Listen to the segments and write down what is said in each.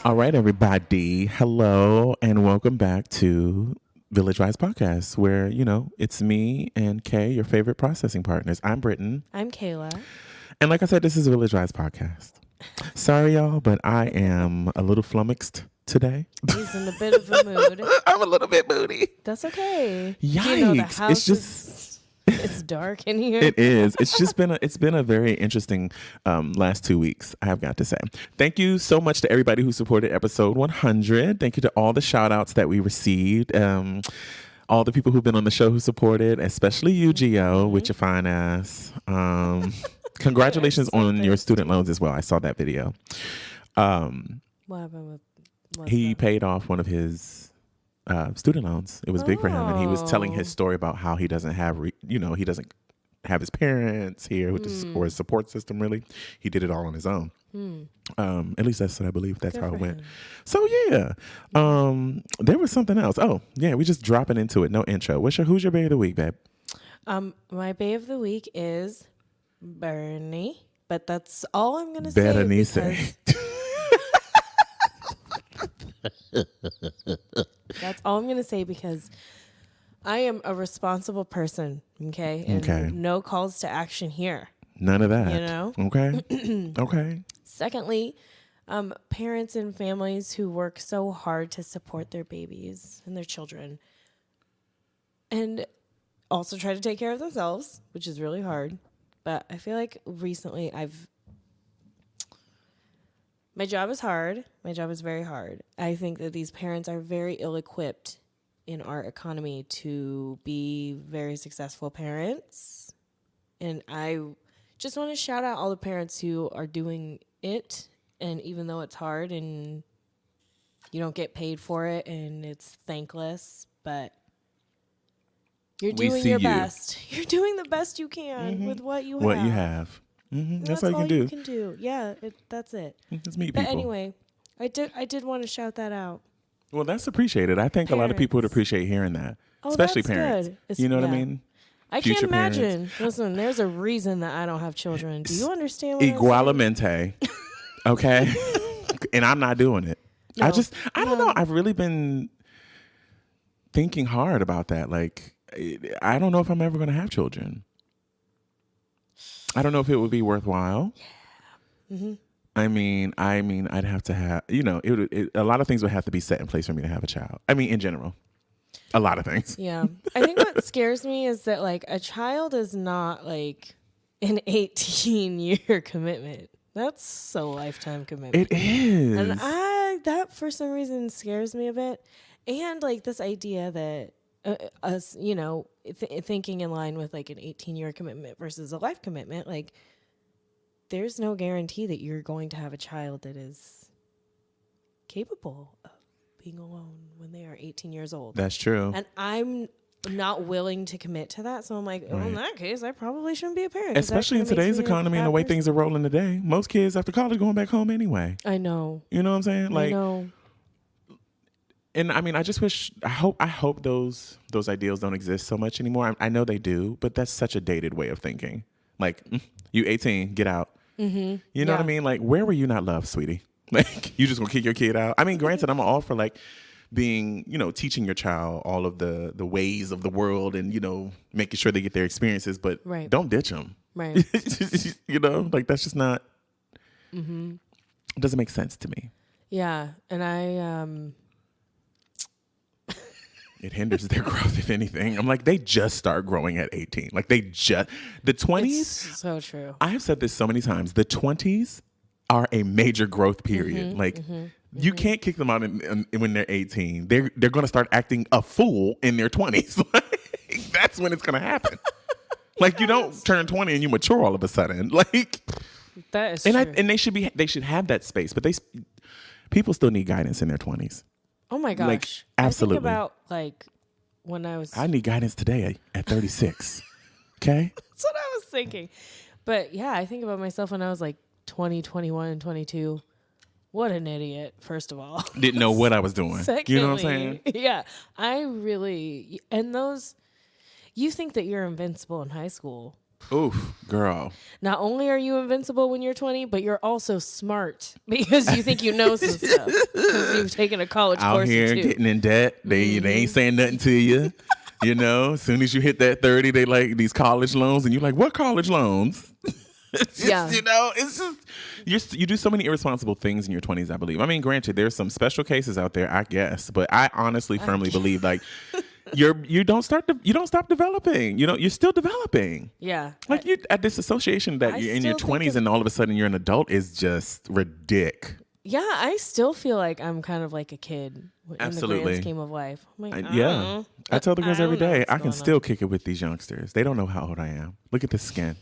All right, everybody. Hello, and welcome back to Village Rise Podcast, where, it's me and Kay, your favorite processing partners. I'm Britton. I'm Kayla. And like I said, this is Village Rise Podcast. Sorry, y'all, but I am a little flummoxed today. He's in a bit of a mood. I'm a little bit moody. That's okay. Yikes. The house it's dark in here. It is. It's been a very interesting last 2 weeks, I have got to say. Thank you so much to everybody who supported episode 100. Thank you to all the shout outs that we received. All the people who've been on the show who supported, especially you, Gio, with your fine ass. Congratulations on your student loans as well. I saw that video. What happened with he paid off one of his student loans. It was big for him, and he was telling his story about how he doesn't have, he doesn't have his parents here, or his support system. Really, he did it all on his own. At least that's what I believe. That's how it went. So yeah, there was something else. Oh yeah, we just dropping into it. No intro. Who's your bae of the week, babe? My bae of the week is Bernie, but that's all I'm gonna Berenice. say. That's all I'm going to say because I am a responsible person, okay? And no calls to action here. None of that. You know? Okay. Okay. Secondly, parents and families who work so hard to support their babies and their children and also try to take care of themselves, which is really hard. But I feel like recently my job is hard. My job is very hard. I think that these parents are very ill-equipped in our economy to be very successful parents. And I just want to shout out all the parents who are doing it. And even though it's hard and you don't get paid for it and it's thankless, but you're doing your best. You're doing the best you can with what you have. What you have. Mm-hmm. That's all you can do. Yeah, that's it. Just meet but people. Anyway, I did want to shout that out. Well, that's appreciated. I think a lot of people would appreciate hearing that, especially that's parents. Good. You know what I mean? I can't imagine. Listen, there's a reason that I don't have children. Do you understand what Igualmente. Okay? And I'm not doing it. No. I don't know. I've really been thinking hard about that. Like, I don't know if I'm ever going to have children. I don't know if it would be worthwhile. Yeah. Mm-hmm. I mean, I'd have to have, a lot of things would have to be set in place for me to have a child. I mean, in general, a lot of things. Yeah. I think what scares me is that, like, a child is not, like, an 18-year commitment. That's a lifetime commitment. It is. And that, for some reason, scares me a bit. And, like, this idea that us, thinking in line with, like, an 18-year commitment versus a life commitment, like, there's no guarantee that you're going to have a child that is capable of being alone when they are 18 years old. That's true. And I'm not willing to commit to that. So I'm like, well, in that case, I probably shouldn't be a parent. Especially in today's economy and the way things are rolling today. Most kids after college going back home anyway. I know. You know what I'm saying? Like, I know. And I mean, I just wish, I hope those ideals don't exist so much anymore. I know they do, but that's such a dated way of thinking. Like, you 18, get out. Mm-hmm. You know what I mean? Like, where were you not loved, sweetie? Like, you just gonna kick your kid out? I mean, granted, I'm all for like being, teaching your child all of the ways of the world and, making sure they get their experiences, but don't ditch them. Right. Like that's just not, it doesn't make sense to me. Yeah. And it hinders their growth, if anything. I'm like, they just start growing at 18. Like the 20s. It's so true. I have said this so many times. The 20s are a major growth period. You can't kick them out when they're 18. They're going to start acting a fool in their 20s. That's when it's going to happen. Like, you don't turn 20 and you mature all of a sudden. Like, that is true. And they should have that space, but people still need guidance in their 20s. Oh my gosh. Like, absolutely. I think about like when I need guidance today at 36. Okay? That's what I was thinking. But yeah, I think about myself when I was like 20, 21, and 22. What an idiot, first of all. Didn't know what I was doing. Secondly, you know what I'm saying? Yeah. I really, and those, you think that you're invincible in high school. Oof, girl. Not only are you invincible when you're 20, but you're also smart because you think you know some stuff because you've taken a college Out course here or two. getting in debt. They ain't saying nothing to you. You know, as soon as you hit that 30, they like these college loans, and you're like, what college loans? It's just, Yeah. you know, it's just you do so many irresponsible things in your 20s, I believe. I mean, granted, there's some special cases out there, I guess, but I honestly firmly believe like you don't stop developing. You know, you're still developing. Yeah. Like you at this association that I you're in your still think 20s of- and all of a sudden you're an adult is just ridiculous. Yeah, I still feel like I'm kind of like a kid in the Absolutely. grand scheme of life. I'm like, Yeah. I tell the girls I every don't know day, what's I can going still on. kick it with these youngsters. They don't know how old I am. Look at the skin.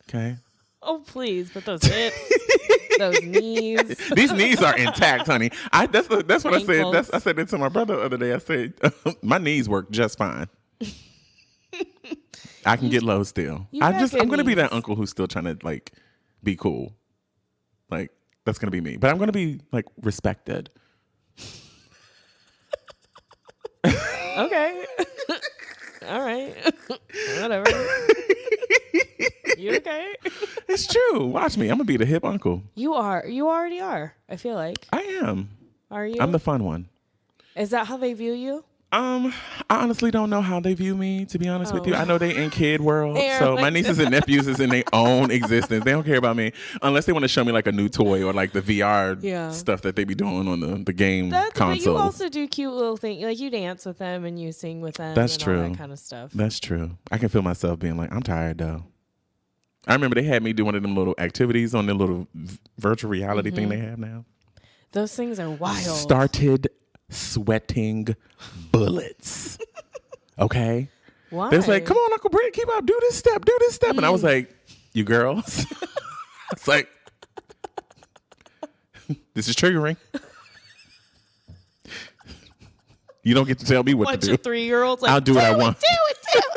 Okay. Oh, please, but those hips, those knees. These knees are intact, honey. That's what I said. Ankles. I said it to my brother the other day. I said my knees work just fine. I can get low still. you got good I'm gonna be that knees. uncle who's still trying to like be cool. Like that's gonna be me. But I'm gonna be like respected. Okay. All right. Whatever. You okay? It's true. Watch me. I'm gonna be the hip uncle. You are. You already are. I feel like. I am. Are you? I'm the fun one. Is that how they view you? I honestly don't know how they view me, to be honest with you. I know they in kid world. They are So like my nieces and nephews is in their own existence. They don't care about me unless they want to show me like a new toy or like the VR stuff that they be doing on the game But console. you also do cute little things. Like you dance with them and you sing with them. That's and true. All that kind of stuff. That's true. I can feel myself being like, I'm tired though. I remember they had me do one of them little activities on the little virtual reality thing they have now. Those things are wild. Started sweating bullets. Okay? Why? They was like, come on, Uncle Brent, keep up, do this step. And I was like, you girls. It's like, this is triggering. You don't get to tell me what Bunch to do. of 3-year-olds. Like, I'll do what I want. Do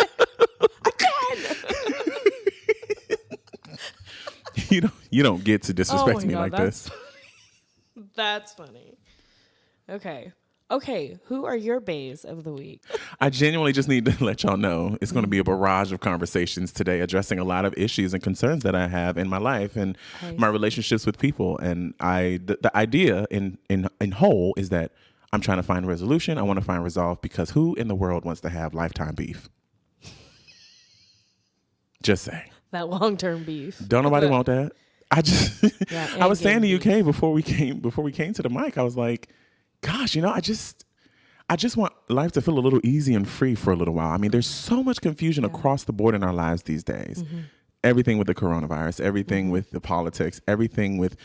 it. Again. You don't get to disrespect Oh my me God, like this. That's funny. Okay. Who are your bays of the week? I genuinely just need to let y'all know it's going to be a barrage of conversations today addressing a lot of issues and concerns that I have in my life and my relationships with people. And the idea in whole is that I'm trying to find resolution. I want to find resolve because who in the world wants to have lifetime beef? Just saying. That long-term beef. Don't nobody want that. I just I was saying and to UK before we came to the mic, I was like, gosh, I just want life to feel a little easy and free for a little while. I mean, there's so much confusion across the board in our lives these days. Everything with the coronavirus, everything with the politics, everything with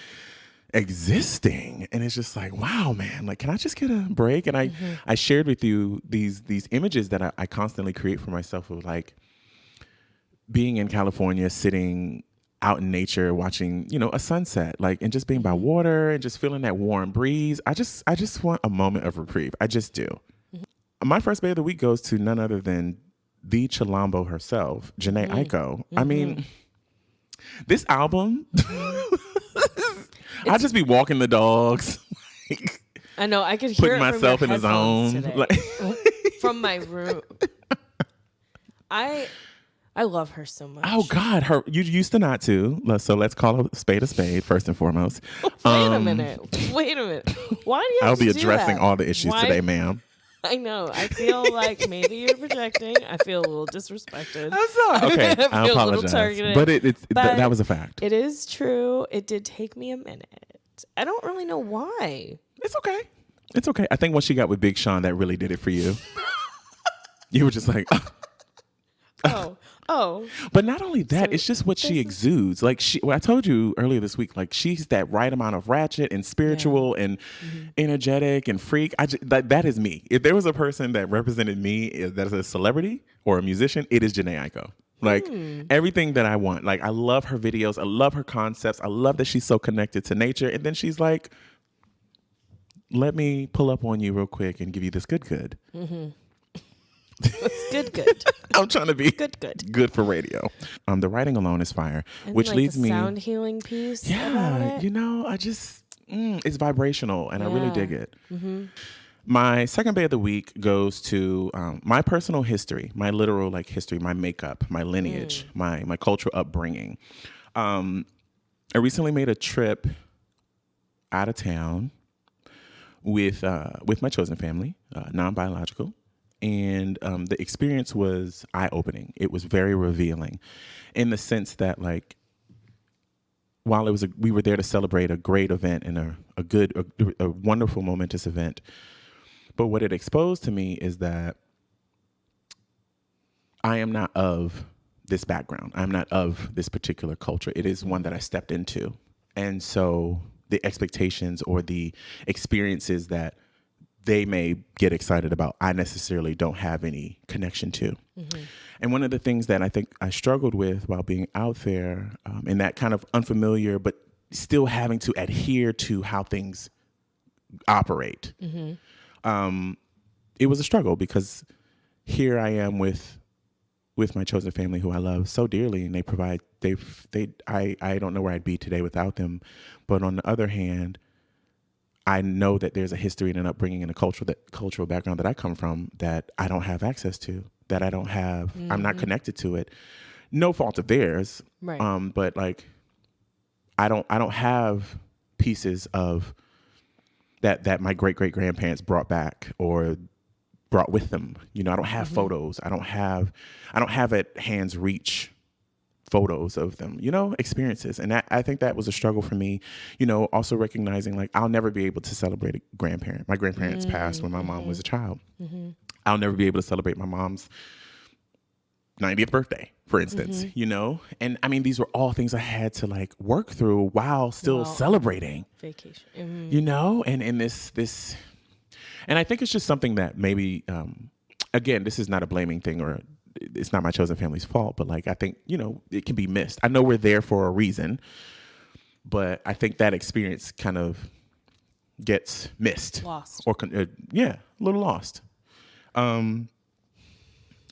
existing. And it's just like, wow, man, like, can I just get a break? And I shared with you these images that I constantly create for myself of like being in California, sitting out in nature, watching, a sunset, like, and just being by water and just feeling that warm breeze. I just want a moment of reprieve. I just do. My first bay of the week goes to none other than the Chilombo herself, Jhené Aiko. I mean, this album, I just be walking the dogs. I know. I could hear Putting it myself in from the your headphones zone. today. Like, From my room. I love her so much. oh God, you used to not to. So let's call a spade first and foremost. Wait a minute. Why do you have I'll be to do addressing that? all the issues Why- today, ma'am. I know. I feel like maybe you're projecting. I feel a little disrespected. I'm sorry. Okay, I feel I a little apologize. targeted. But But that was a fact. It is true. It did take me a minute. I don't really know why. It's okay. It's okay. I think once she got with Big Sean, that really did it for you. You were just like, Oh. But not only that, So it's just what she exudes. Like I told you earlier this week, like she's that right amount of ratchet and spiritual and energetic and freak. That is me. If there was a person that represented me that is a celebrity or a musician, it is Jhené Aiko. Like everything that I want. Like I love her videos. I love her concepts. I love that she's so connected to nature. And then she's like, let me pull up on you real quick and give you this good. It's good. I'm trying to be Good. for radio. The writing alone is fire, And which like leads the me. sound healing piece. About Yeah, it. I just it's vibrational, and I really dig it. My second bay of the week goes to my personal history, my literal like history, my makeup, my lineage, my cultural upbringing. I recently made a trip out of town with my chosen family, non-biological, and the experience was eye-opening. It was very revealing, in the sense that like, while we were there to celebrate a great event and a wonderful, momentous event. But what it exposed to me is that I am not of this background. I'm not of this particular culture. It is one that I stepped into. And so the expectations or the experiences that they may get excited about, I necessarily don't have any connection to. Mm-hmm. And one of the things that I think I struggled with while being out there, in that kind of unfamiliar, but still having to adhere to how things operate, it was a struggle, because here I am with my chosen family, who I love so dearly, and I don't know where I'd be today without them. But on the other hand, I know that there's a history and an upbringing and a cultural background that I come from that I don't have access to, that I don't have. Mm-hmm. I'm not connected to it. No fault of theirs. Right. But like, I don't have pieces of that my great grandparents brought back or brought with them. You know, I don't have photos. I don't have at hand's reach photos of them, you know, experiences. And I think that was a struggle for me, you know, also recognizing like I'll never be able to celebrate a grandparent. My grandparents passed when my mom was a child. Mm-hmm. I'll never be able to celebrate my mom's 90th birthday, for instance, you know? And I mean, these were all things I had to like work through while still celebrating. Vacation. Mm-hmm. You know? And in this, and I think it's just something that maybe, again, this is not a blaming thing, or it's not my chosen family's fault, but like, I think, you know, it can be missed. I know we're there for a reason, but I think that experience kind of gets missed. Lost. Or, a little lost.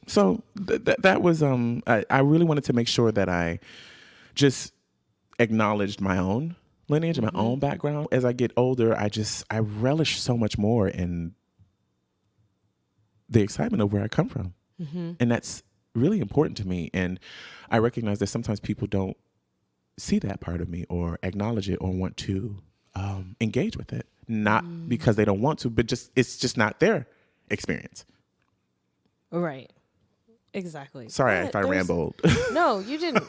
So that was, I really wanted to make sure that I just acknowledged my own lineage and my own background. As I get older, I relish so much more in the excitement of where I come from. Mm-hmm. And that's really important to me. And I recognize that sometimes people don't see that part of me or acknowledge it or want to engage with it. Not because they don't want to, but it's just not their experience. Right. Exactly. Sorry if I rambled. No, you didn't.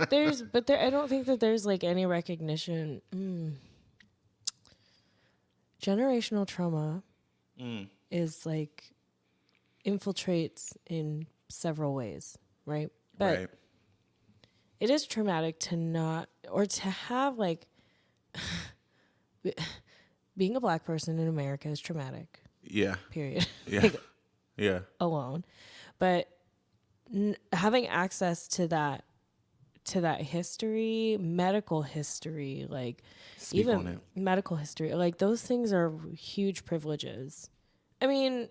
I don't think that there's like any recognition. Generational trauma is like infiltrates in several ways, right? But it is traumatic to not, or to have like, being a Black person in America is traumatic. Yeah. Period. Yeah. Like, yeah. Alone. But having access to that history, medical history, like even medical history, like those things are huge privileges. I mean,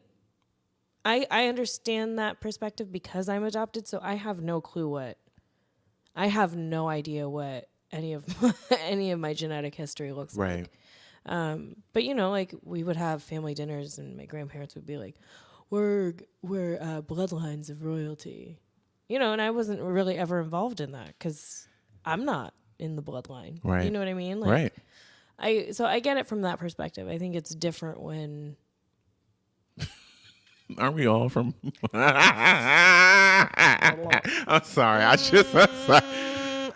I understand that perspective because I'm adopted, so I have no idea what any of my genetic history looks like. But you know, like we would have family dinners and my grandparents would be like, we're bloodlines of royalty, you know, and I wasn't really ever involved in that because I'm not in the bloodline. Right. You know what I mean? Like, right. So I get it from that perspective. I think it's different when. Aren't we all from? I'm sorry. I'm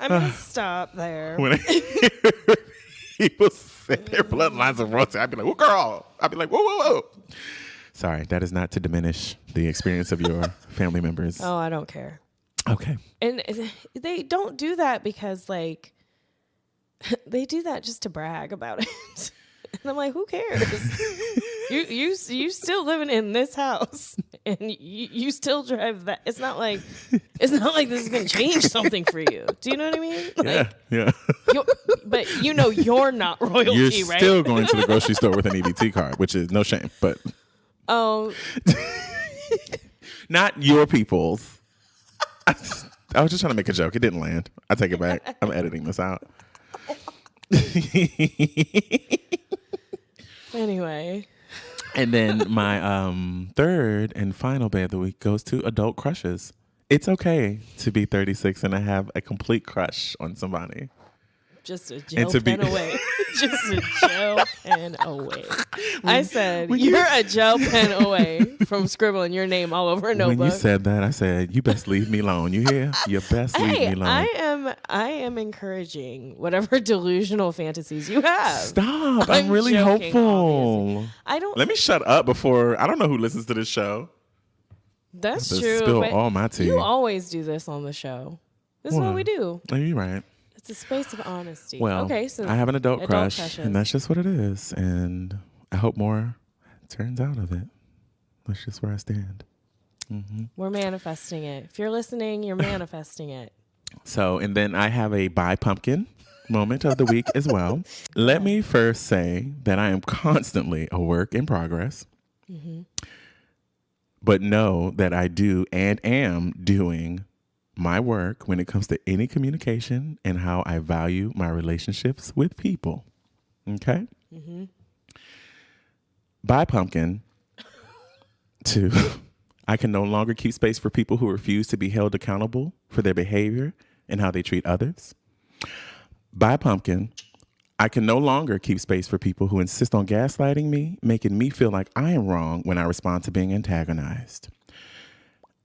gonna stop there. When people say their bloodlines of royalty, I'd be like, "Well, girl," I'd be like, "Whoa." Sorry, that is not to diminish the experience of your family members. Oh, I don't care. Okay. And they don't do that because, like, they do that just to brag about it. And I'm like, who cares? you still living in this house, and you still drive that. It's not like this is gonna change something for you. Do you know what I mean? Like, yeah. But you know you're not royalty, you're right? You're still going to the grocery store with an EBT card, which is no shame, but. Oh. Not your people's. I was just trying to make a joke. It didn't land. I take it back. I'm editing this out. Anyway. And then my third and final bay of the week goes to adult crushes. It's okay to be 36 and to have a complete crush on somebody. Just a gel pen away. Just a gel pen away. I said, you're a gel pen away from scribbling your name all over a notebook. When you said that, I said, you best leave me alone. You hear? You best leave me alone. I am encouraging whatever delusional fantasies you have. Stop. I'm really joking, hopeful. Obviously. Let me shut up before. I don't know who listens to this show. That's true. Spill all my tea. You always do this on the show. This is what we do. Oh, you're right. It's a space of honesty. Well, okay, so I have an adult crush, and that's just what it is. And I hope more turns out of it. That's just where I stand. Mm-hmm. We're manifesting it. If you're listening, you're manifesting it. So, and then I have a buy pumpkin moment of the week as well. Let me first say that I am constantly a work in progress. Mm-hmm. But know that I do and am doing my work when it comes to any communication and how I value my relationships with people. Okay? Mm-hmm. Buy pumpkin. 2, I can no longer keep space for people who refuse to be held accountable for their behavior and how they treat others. Buy pumpkin. I can no longer keep space for people who insist on gaslighting me, making me feel like I am wrong when I respond to being antagonized.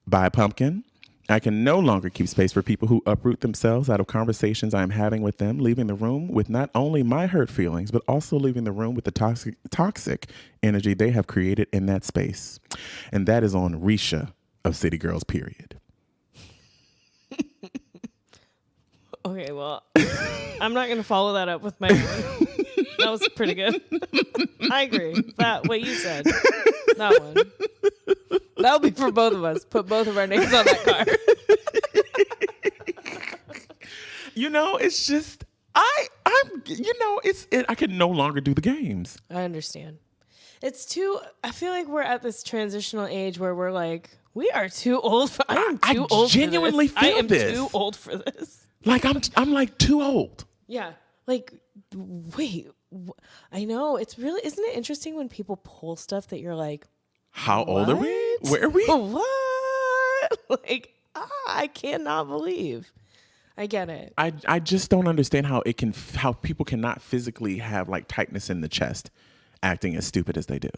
Buy pumpkin. I can no longer keep space for people who uproot themselves out of conversations I am having with them, leaving the room with not only my hurt feelings, but also leaving the room with the toxic energy they have created in that space. And that is on Risha of City Girls, period. Okay, well, I'm not going to follow that up with my own. That was pretty good. I agree. What you said. That one. That'll be for both of us. Put both of our names on that card. It's just, I can no longer do the games. I understand. I feel like we're at this transitional age where we're like, we are too old for, I am too old genuinely for this. feel this. I am too old for this. Like, I'm like too old. Yeah. Like, wait, I know. It's really, isn't it interesting when people pull stuff that you're like, how old are we? Where are we? What? Like, I cannot believe. I get it. I just don't understand how people cannot physically have like tightness in the chest acting as stupid as they do.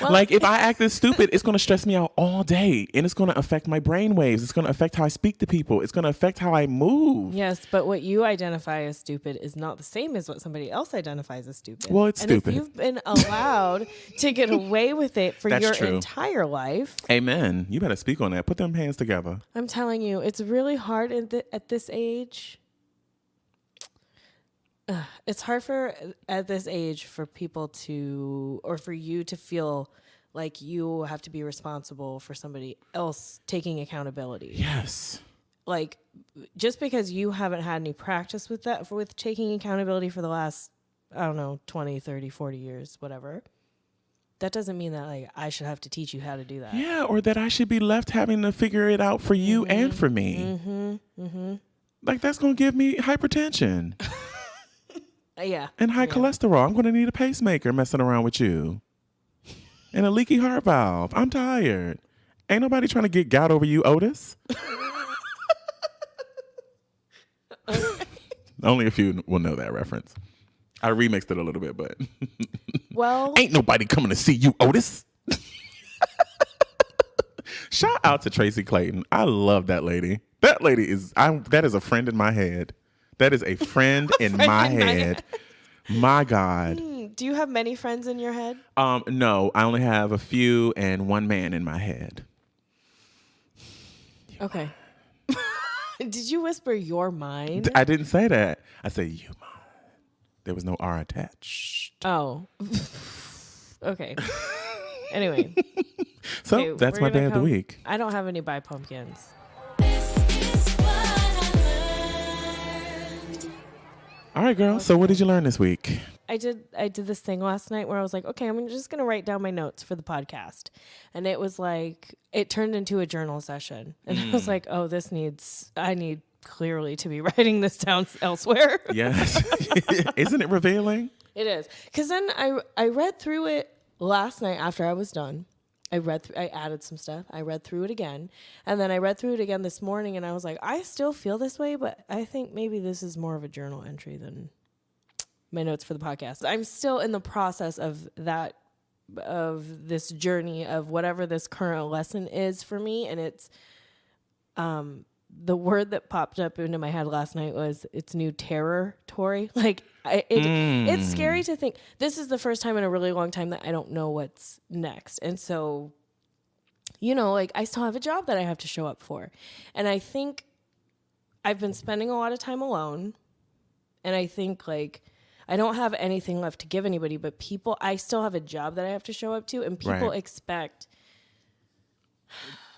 Well, like if I act this stupid, it's going to stress me out all day and it's going to affect my brain waves. It's going to affect how I speak to people. It's going to affect how I move. Yes, but what you identify as stupid is not the same as what somebody else identifies as stupid. Well, it's stupid. If you've been allowed to get away with it for That's your true. entire life. Amen. You better speak on that. Put them hands together. I'm telling you, it's really hard at this age. It's hard at this age for people or for you to feel like you have to be responsible for somebody else taking accountability. Yes. Like, just because you haven't had any practice with that, with taking accountability for the last, I don't know, 20, 30, 40 years, whatever, that doesn't mean that like I should have to teach you how to do that. Yeah, or that I should be left having to figure it out for you and for me. Mm-hmm. Mm-hmm. Like, that's going to give me hypertension. Yeah. And high cholesterol. I'm going to need a pacemaker messing around with you. And a leaky heart valve. I'm tired. Ain't nobody trying to get gout over you, Otis. Only a few will know that reference. I remixed it a little bit, but well, ain't nobody coming to see you, Otis. Shout out to Tracy Clayton. I love that lady. That lady that is a friend in my head. That is a friend in my head. My God. Do you have many friends in your head? No, I only have a few and one man in my head. Okay. Did you whisper your mind? I didn't say that. I said you mind. There was no R attached. Oh. Okay. Anyway. So that's my day of the week. I don't have any buy pumpkins. All right, girl. Okay. So what did you learn this week? I did this thing last night where I was like, okay, I'm just going to write down my notes for the podcast. And it was like, it turned into a journal session. And I was like, oh, I need clearly to be writing this down elsewhere. Yes. Isn't it revealing? It is. Because then I read through it last night after I was done. I added some stuff. I read through it again. And then I read through it again this morning, and I was like, I still feel this way, but I think maybe this is more of a journal entry than my notes for the podcast. I'm still in the process of this journey of whatever this current lesson is for me. And it's, the word that popped up into my head last night was it's new territory. Like it's scary to think this is the first time in a really long time that I don't know what's next. And so, like I still have a job that I have to show up for. And I think I've been spending a lot of time alone. And I think like, I don't have anything left to give anybody, but I still have a job that I have to show up to, and people expect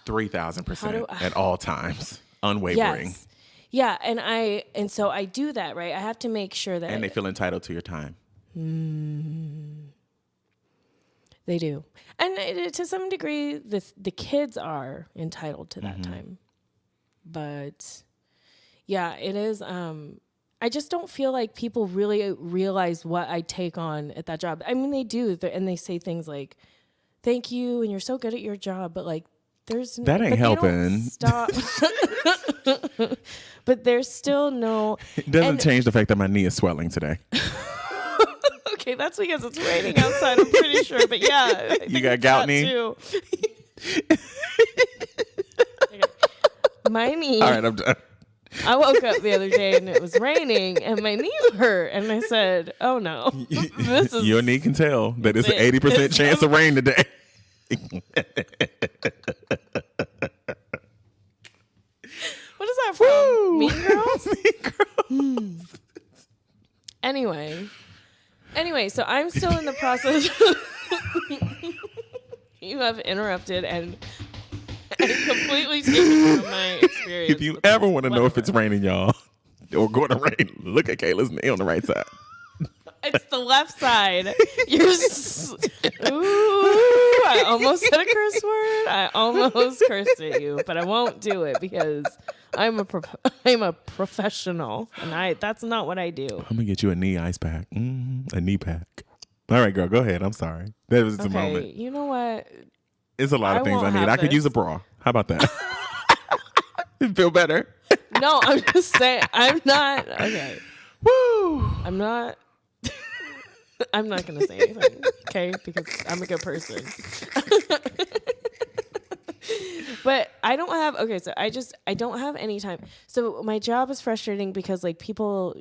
3,000% at all times, unwavering. Yes. Yeah, and so I do that, right? I have to make sure that... And they feel entitled to your time. They do. And to some degree, the kids are entitled to that time. But, yeah, it is... I just don't feel like people really realize what I take on at that job. I mean, they do, and they say things like, thank you, and you're so good at your job, but, like, that ain't helping. Stop. But there's still no. It doesn't change the fact that my knee is swelling today. Okay, that's because it's raining outside. I'm pretty sure, but yeah, you got gout knee too. Okay. My knee. All right, I'm done. I woke up the other day and it was raining and my knee hurt, and I said, "Oh no, this is your knee can tell that it's an 80% chance of rain today." What is that from? Woo! Mean Girls? Mean Girls. Anyway, so I'm still in the process. You have interrupted and completely taken from my experience. If you ever want to know if it's raining, y'all, or going to rain, look at Kayla's knee on the right side. It's the left side. Ooh, I almost said a curse word. I almost cursed at you, but I won't do it because I'm a professional, and that's not what I do. I'm gonna get you a knee ice pack, a knee pack. All right, girl, go ahead. I'm sorry. That was the moment. You know what? It's a lot of things I need. I could use a bra. How about that? Feel better? No, I'm just saying. I'm not. Okay. Woo! I'm not going to say anything, okay? Because I'm a good person. But I don't have, okay, so I don't have any time. So my job is frustrating because, like, people,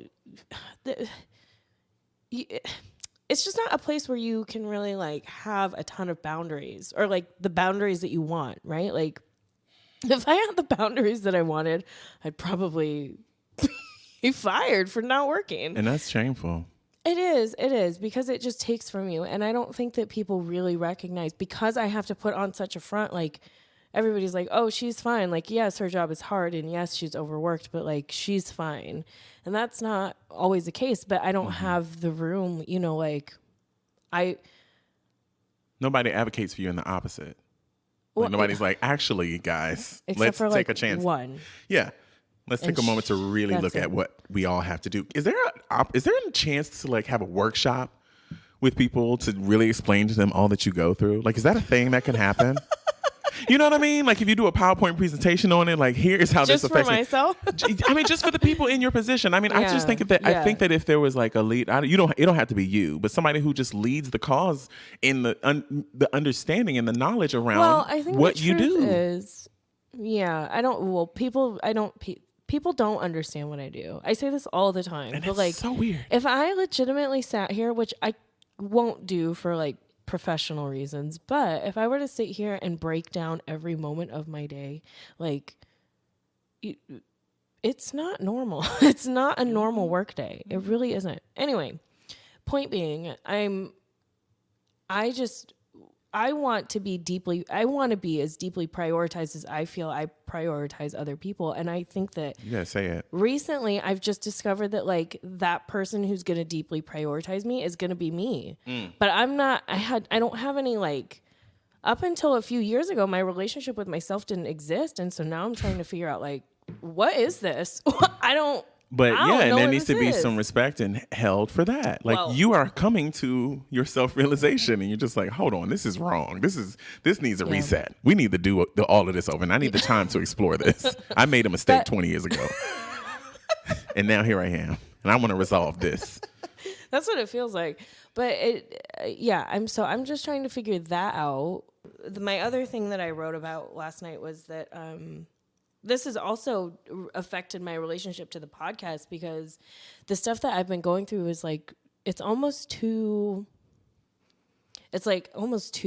it's just not a place where you can really, like, have a ton of boundaries or, like, the boundaries that you want, right? Like, if I had the boundaries that I wanted, I'd probably be fired for not working. And that's shameful. It is, because it just takes from you. And I don't think that people really recognize, because I have to put on such a front, like, everybody's like, oh, she's fine. Like, yes, her job is hard, and yes, she's overworked, but, like, she's fine. And that's not always the case, but I don't have the room, like, Nobody advocates for you in the opposite. Like, nobody's like, actually, guys, let's take a chance. One. Yeah. Let's take a moment to really look at what we all have to do. Is there a chance to, like, have a workshop with people to really explain to them all that you go through? Like, is that a thing that can happen? You know what I mean? Like, if you do a PowerPoint presentation on it, like, here's how this affects me. Just for myself? I mean, just for the people in your position. I mean, I just think that I think that if there was, like, a lead, it don't have to be you, but somebody who just leads the cause in the understanding and the knowledge around what you do. People don't understand what I do. I say this all the time. And but, it's like, so weird. If I legitimately sat here, which I won't do for, like, professional reasons, but if I were to sit here and break down every moment of my day, like, it's not normal. It's not a normal work day. It really isn't. Anyway, point being, I want to be as deeply prioritized as I feel I prioritize other people. And I think that say it. Recently I've just discovered that, like, that person who's going to deeply prioritize me is going to be me. But I don't have any, like, up until a few years ago, my relationship with myself didn't exist. And so now I'm trying to figure out, like, what is this? But I yeah, don't and know there what needs to this be is. some respect and held for that. Like Well- you are coming to your self-realization and you're just like, hold on, this is wrong. This needs a reset. We need to do all of this over. And I need the time to explore this. I made a mistake 20 years ago. And now here I am. And I want to resolve this. That's what it feels like. But I'm just trying to figure that out. My other thing that I wrote about last night was that this has also affected my relationship to the podcast, because the stuff that I've been going through is like, it's almost too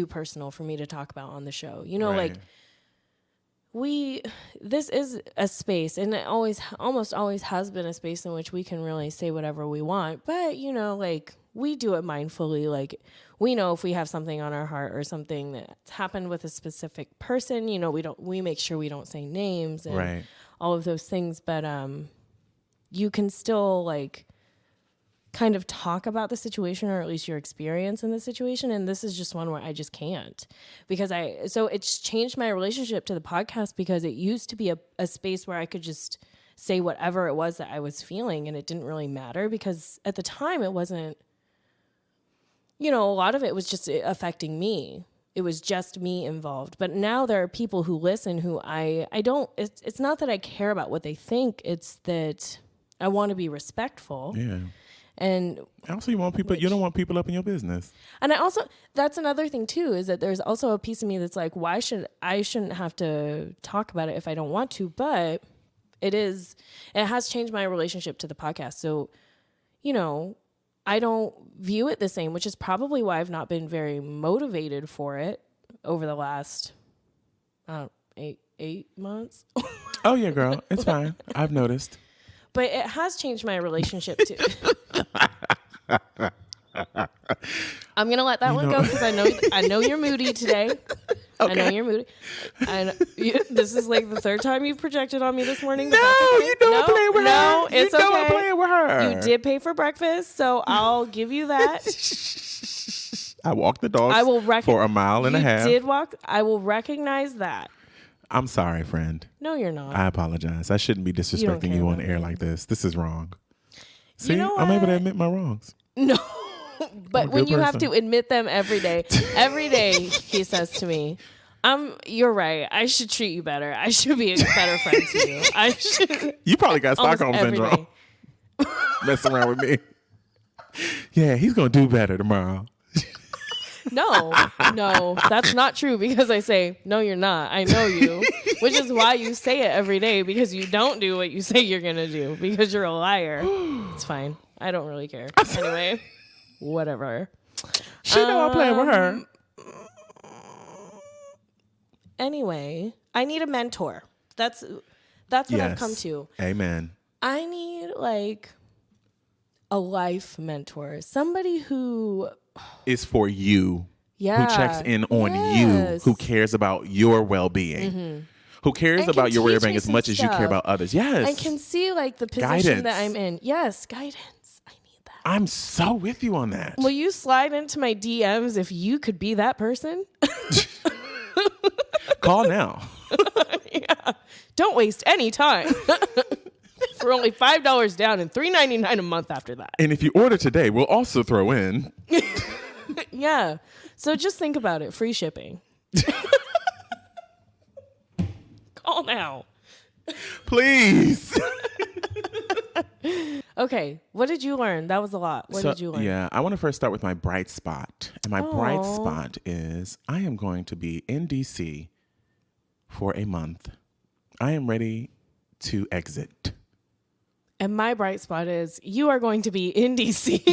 personal for me to talk about on the show. You know, Right. like this is a space, and it almost always has been a space in which we can really say whatever we want. But, you know, like we do it mindfully. Like we know if we have something on our heart or something that's happened with a specific person, you know, we make sure we don't say names and Right. all of those things. But you can still like kind of talk about the situation, or at least your experience in the situation. And this is just one where I just can't, because so it's changed my relationship to the podcast, because it used to be a space where I could just say whatever it was that I was feeling, and it didn't really matter, because at the time it wasn't, you know, a lot of it was just affecting me. It was just me involved. But now there are people who listen who I don't, it's not that I care about what they think. It's that I want to be respectful. Yeah. And Also, you don't want people up in your business. And that's another thing too, is that there's also a piece of me that's like, I shouldn't have to talk about it if I don't want to, but it has changed my relationship to the podcast. So, you know, I don't view it the same, which is probably why I've not been very motivated for it over the last 8 months. Oh yeah, girl. It's fine. I've noticed. But it has changed my relationship to. I'm gonna let that one go, because I know you're moody today. Okay. I know you're moody. This is like the third time you've projected on me this morning. But that's okay. You know I'm playing with her. No, it's okay. I'm playing with her. You did pay for breakfast, so I'll give you that. I walked the dogs for a mile and a half. You did walk. I will recognize that. I'm sorry, friend. No, you're not. I apologize. I shouldn't be disrespecting you on air like this. This is wrong. See, you know I'm able to admit my wrongs. No, but when you have to admit them every day, he says to me, you're right. I should treat you better. I should be a better friend to you. I should. You probably got Stockholm syndrome. Messing around with me. Yeah, he's going to do better tomorrow. No, that's not true, because I say, no, you're not. I know you, which is why you say it every day, because you don't do what you say you're going to do, because you're a liar. It's fine. I don't really care. Anyway, whatever. She know I'm playing with her. Anyway, I need a mentor. That's what I've come to. Amen. I need like a life mentor, somebody who is for you. Yeah. Who checks in on you, who cares about your well-being, who cares about your well-being as much as you care about others. Yes. I can see like the position that I'm in. Yes, guidance. I need that. I'm so with you on that. Will you slide into my DMs if you could be that person? Call now. Yeah. Don't waste any time. For only $5 down and $3.99 a month after that. And if you order today, we'll also throw in. Yeah. So just think about it. Free shipping. Call now. Please. Okay. What did you learn? That was a lot. What did you learn? Yeah. I want to first start with my bright spot. And my bright spot is I am going to be in DC for a month. I am ready to exit. And my bright spot is you are going to be in DC.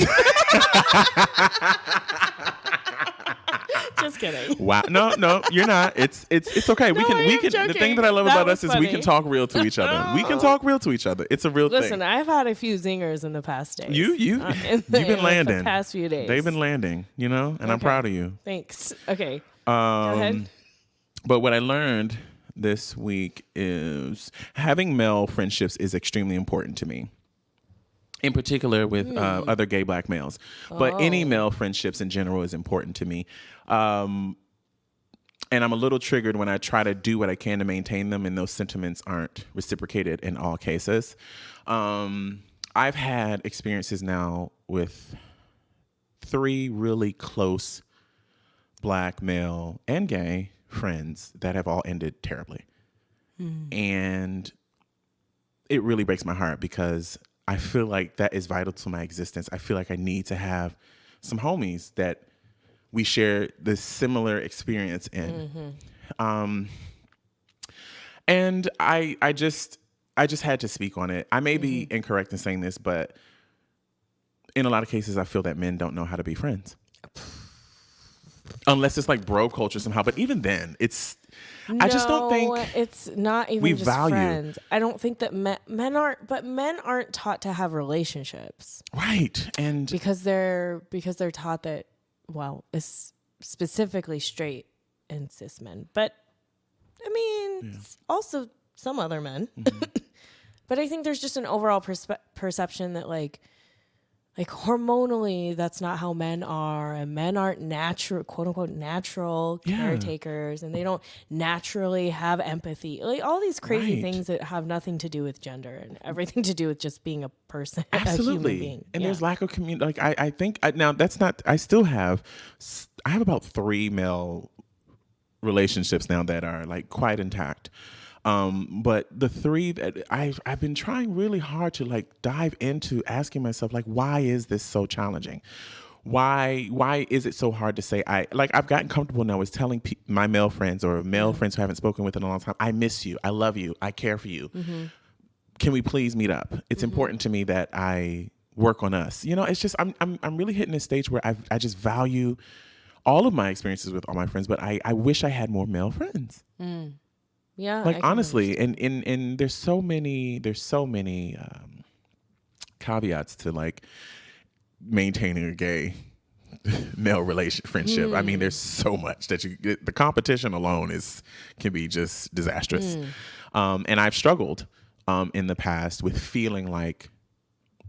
Just kidding. Wow. No, you're not. It's okay. We can joking. The thing that I love about us is we can talk real to each other. We can talk real to each other. It's a real thing. Listen, I've had a few zingers in the past days. You've been landing. The past few days. They've been landing, and I'm proud of you. Thanks. Okay. Go ahead. But what I learned this week is having male friendships is extremely important to me. In particular with other gay black males. But any male friendships in general is important to me. And I'm a little triggered when I try to do what I can to maintain them and those sentiments aren't reciprocated in all cases. I've had experiences now with 3 really close Black, male, and gay friends that have all ended terribly. And it really breaks my heart because I feel like that is vital to my existence. I feel like I need to have some homies that we share this similar experience in. And I just had to speak on it. I may be incorrect in saying this, but in a lot of cases, I feel that men don't know how to be friends. Unless it's like bro culture somehow. But even then, I just don't think it's not even we just value friends. I don't think that men aren't taught to have relationships. Right. And because they're taught that, well, it's specifically straight and cis men. But I mean, also some other men. But I think there's just an overall perception that like hormonally, that's not how men are, and men aren't natural, quote unquote, natural caretakers, and they don't naturally have empathy. Like all these crazy things that have nothing to do with gender and everything to do with just being a person, absolutely. a human being. And there's lack of community. Like I think now that's not. I have about 3 male relationships now that are like quite intact. But the 3 that I've been trying really hard to like dive into asking myself, like, why is this so challenging? Why is it so hard to say? I've gotten comfortable now with telling my male friends or male friends who I haven't spoken with in a long time, I miss you. I love you. I care for you. Can we please meet up? It's important to me that I work on us. You know, it's just, I'm really hitting a stage where I just value all of my experiences with all my friends, but I wish I had more male friends. Yeah, like honestly, and there's so many caveats to like maintaining a gay male friendship. I mean, there's so much that the competition alone can be just disastrous. And I've struggled in the past with feeling like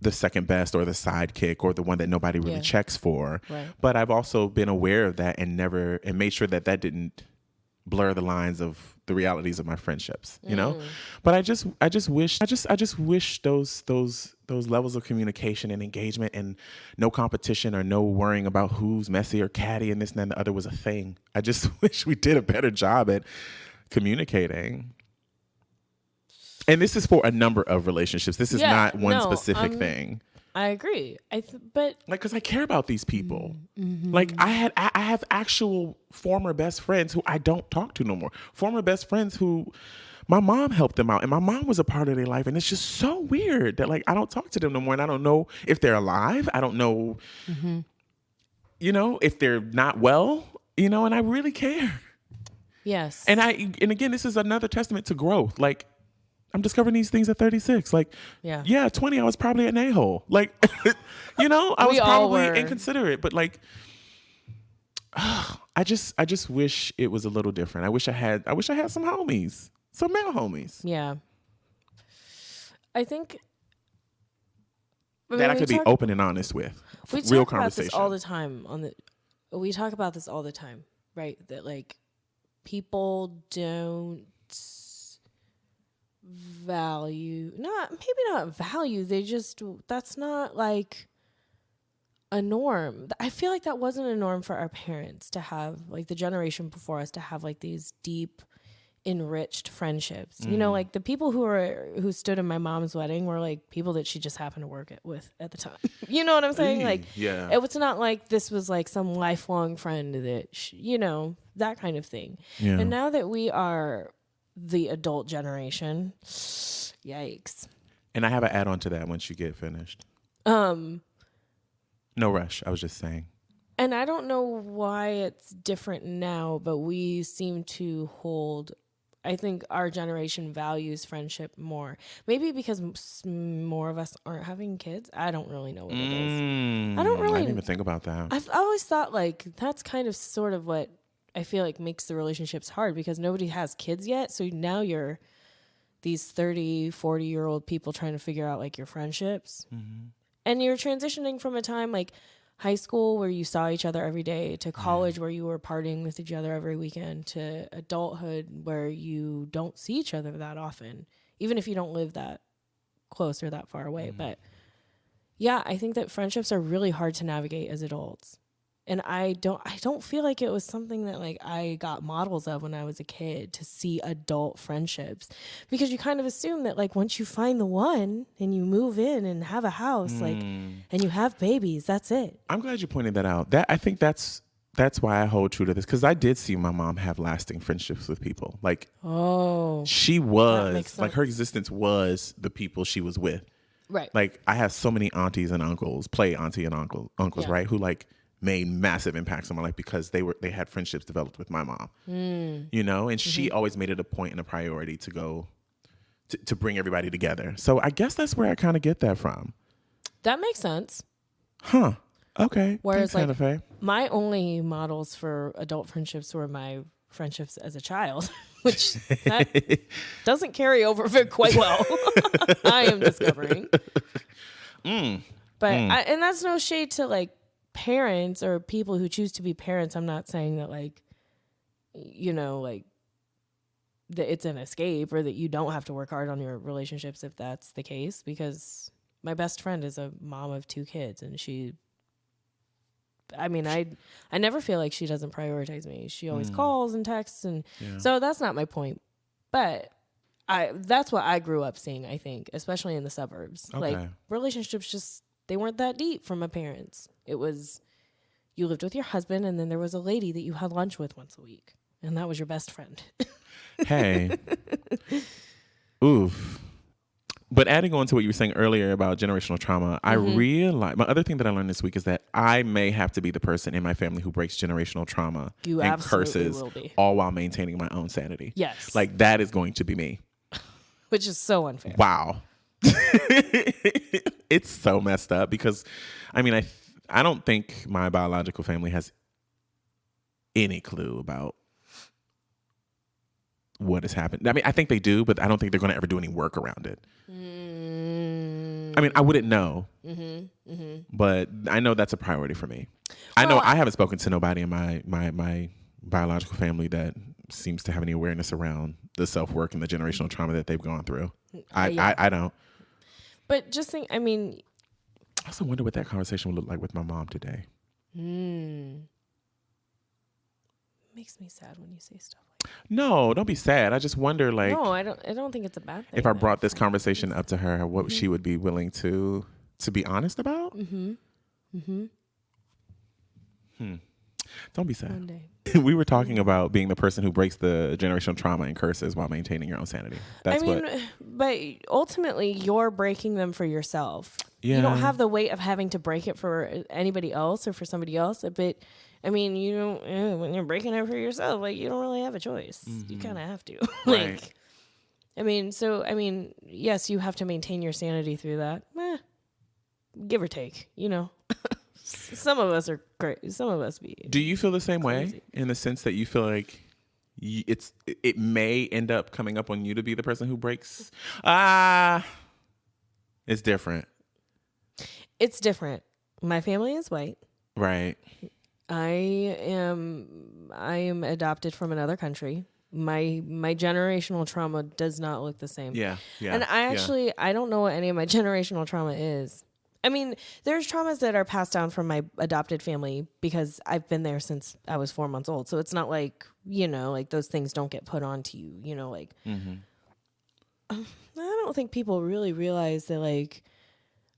the second best or the sidekick or the one that nobody really checks for. Right. But I've also been aware of that and made sure that didn't blur the lines of the realities of my friendships, you know? But I just wish those levels of communication and engagement and no competition or no worrying about who's messy or catty and this and that and the other was a thing. I just wish we did a better job at communicating. And this is for a number of relationships. This is not one specific thing. I agree. But like, because I care about these people. Like, I have actual former best friends who I don't talk to no more. Former best friends who my mom helped them out, and my mom was a part of their life. And it's just so weird that like I don't talk to them no more, and I don't know if they're alive. I don't know, you know, if they're not well. You know, and I really care. Yes. And again, this is another testament to growth. Like, I'm discovering these things at 36. Like, 20, I was probably an a-hole. Like, you know, I was probably inconsiderate, but like, I just wish it was a little different. I wish I had some homies, some male homies. Yeah. I think that I could be open and honest with. Real conversation. We talk about this all the time, right? That like people don't not value, they just, that's not like a norm. I feel like that wasn't a norm for our parents to have, like the generation before us to have like these deep enriched friendships. You know, like the people who stood in my mom's wedding were like people that she just happened to work with at the time. You know what I'm saying? Like, it was not like this was like some lifelong friend that you know, that kind of thing. And now that we are the adult generation, yikes. And I have an add-on to that once you get finished. No rush. I was just saying. And I don't know why it's different now, but we seem to hold, I think our generation values friendship more. Maybe because more of us aren't having kids. I don't really know what it is. I didn't even think about that. I've always thought like that's kind of sort of what I feel like makes the relationships hard, because nobody has kids yet. So now you're these 30, 40-year-old people trying to figure out like your friendships. And you're transitioning from a time like high school where you saw each other every day, to college where you were partying with each other every weekend, to adulthood where you don't see each other that often, even if you don't live that close or that far away. But yeah, I think that friendships are really hard to navigate as adults. And I don't feel like it was something that like I got models of when I was a kid, to see adult friendships, because you kind of assume that like once you find the one and you move in and have a house, like, and you have babies, that's it. I'm glad you pointed that out. I think that's why I hold true to this, because I did see my mom have lasting friendships with people. Like, she was like, her existence was the people she was with. Right. Like, I have so many aunties and uncles, auntie and uncles, right, who like made massive impacts on my life because they had friendships developed with my mom, you know, and she always made it a point and a priority to go to bring everybody together. So I guess that's where I kind of get that from. That makes sense. Huh. Okay. Whereas thanks, like my only models for adult friendships were my friendships as a child, which that doesn't carry over quite well. I am discovering. But and that's no shade to like parents or people who choose to be parents. I'm not saying that like, you know, like that it's an escape or that you don't have to work hard on your relationships if that's the case, because my best friend is a mom of 2 kids, and I never feel like she doesn't prioritize me. She always calls and texts, and so that's not my point. But that's what I grew up seeing, I think, especially in the suburbs. Okay. Like relationships just, they weren't that deep from my parents. It was, you lived with your husband, and then there was a lady that you had lunch with once a week, and that was your best friend. Hey. Oof. But adding on to what you were saying earlier about generational trauma, I realized, my other thing that I learned this week is that I may have to be the person in my family who breaks generational trauma and curses, will be. all while maintaining my own sanity. Yes. Like, that is going to be me. Which is so unfair. Wow. It's so messed up because, I mean, I don't think my biological family has any clue about what has happened. I mean, I think they do, but I don't think they're going to ever do any work around it. I mean, I wouldn't know, but I know that's a priority for me. I know I haven't spoken to nobody in my biological family that seems to have any awareness around the self-work and the generational trauma that they've gone through. I don't. But just think, I mean, I also wonder what that conversation would look like with my mom today. Makes me sad when you say stuff like that. No, don't be sad. I just wonder, like, no, I don't think it's a bad thing. If I brought this conversation up to her, what she would be willing to be honest about. Don't be sad. One day. We were talking about being the person who breaks the generational trauma and curses while maintaining your own sanity. But ultimately, you're breaking them for yourself. Yeah. You don't have the weight of having to break it for anybody else or for somebody else. But I mean, you don't, when you're breaking it for yourself, like, you don't really have a choice. You kind of have to. Right. Yes, you have to maintain your sanity through that. Give or take, you know. Some of us are great. Some of us be. Do you feel the same crazy. way in the sense that you feel like it may end up coming up on you to be the person who breaks? It's different. It's different. My family is white. Right. I am adopted from another country. My generational trauma does not look the same. Yeah. And I don't know what any of my generational trauma is. I mean, there's traumas that are passed down from my adopted family because I've been there since I was 4 months old. So it's not like, you know, like those things don't get put onto you, you know, like, I don't think people really realize that, like,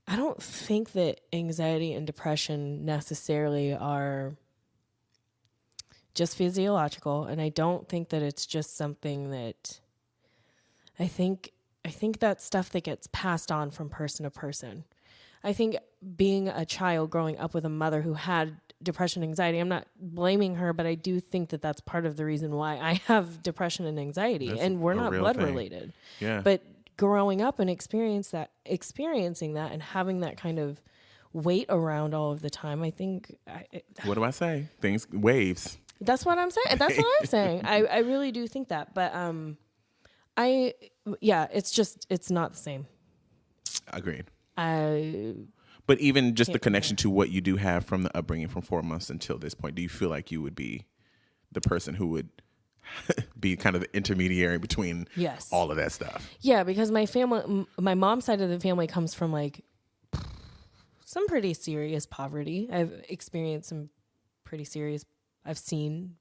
I don't think that anxiety and depression necessarily are just physiological. And I don't think that it's just something that I think that's stuff that gets passed on from person to person. I think being a child growing up with a mother who had depression and anxiety, I'm not blaming her, but I do think that that's part of the reason why I have depression and anxiety. That's and we're not blood related. Yeah. But growing up and experiencing that and having that kind of weight around all of the time, I think. What do I say? Waves. That's what I'm saying. That's what I'm saying. I really do think that. But it's not the same. Agreed. But even just the connection to what you do have from the upbringing from 4 months until this point, do you feel like you would be the person who would be kind of the intermediary between all of that stuff? Yeah, because my mom's side of the family comes from like some pretty serious poverty. I've experienced some pretty serious, I've seen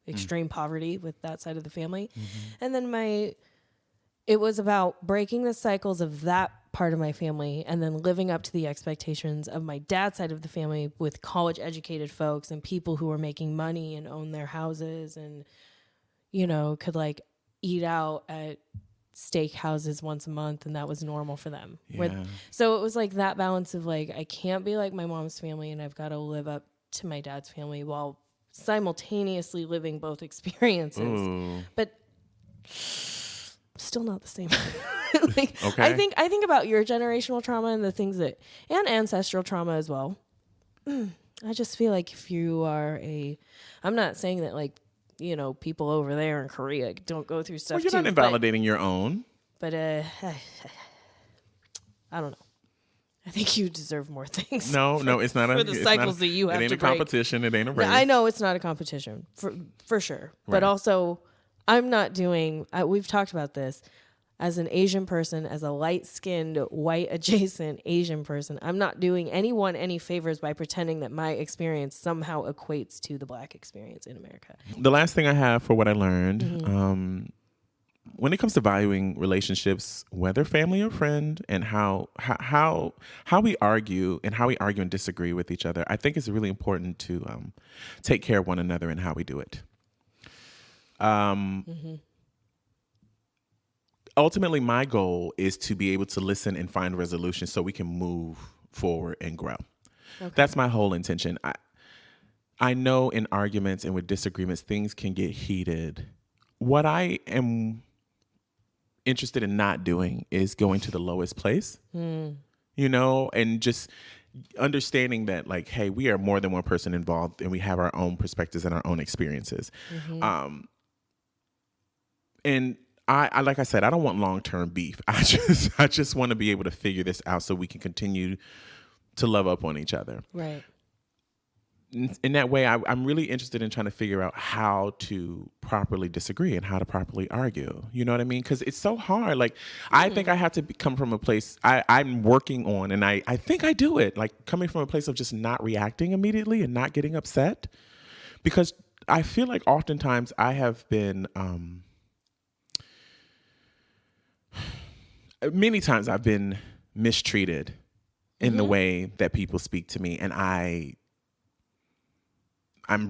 extreme poverty with that side of the family. And then it was about breaking the cycles of that part of my family and then living up to the expectations of my dad's side of the family with college educated folks and people who were making money and own their houses and, you know, could like eat out at steak houses once a month and that was normal for them. So it was like that balance of like, I can't be like my mom's family and I've got to live up to my dad's family while simultaneously living both experiences. Ooh. But still not the same. Like, I think about your generational trauma and the things and ancestral trauma as well. I just feel like if you are I'm not saying that like, you know, people over there in Korea don't go through stuff. Well, you're not invalidating your own. But I don't know. I think you deserve more things. No, it's not for the cycles that you have to break. It ain't a competition. It ain't a race. I know it's not a competition for sure. Right. But also, I'm not doing. We've talked about this. As an Asian person, as a light-skinned, white-adjacent Asian person, I'm not doing anyone any favors by pretending that my experience somehow equates to the Black experience in America. The last thing I have for what I learned, when it comes to valuing relationships, whether family or friend, and how we argue and disagree with each other, I think it's really important to take care of one another and how we do it. Ultimately, my goal is to be able to listen and find resolution so we can move forward and grow. Okay. That's my whole intention. I know in arguments and with disagreements, things can get heated. What I am interested in not doing is going to the lowest place, you know, and just understanding that, like, hey, we are more than one person involved and we have our own perspectives and our own experiences. And I like I said, I don't want long-term beef. I just want to be able to figure this out so we can continue to love up on each other. Right. In that way, I'm really interested in trying to figure out how to properly disagree and how to properly argue. You know what I mean? Because it's so hard. Like, I think I have to come from a place I'm working on, and I think I do it. Like, coming from a place of just not reacting immediately and not getting upset. Because I feel like oftentimes I have been... many times I've been mistreated in the way that people speak to me, and I'm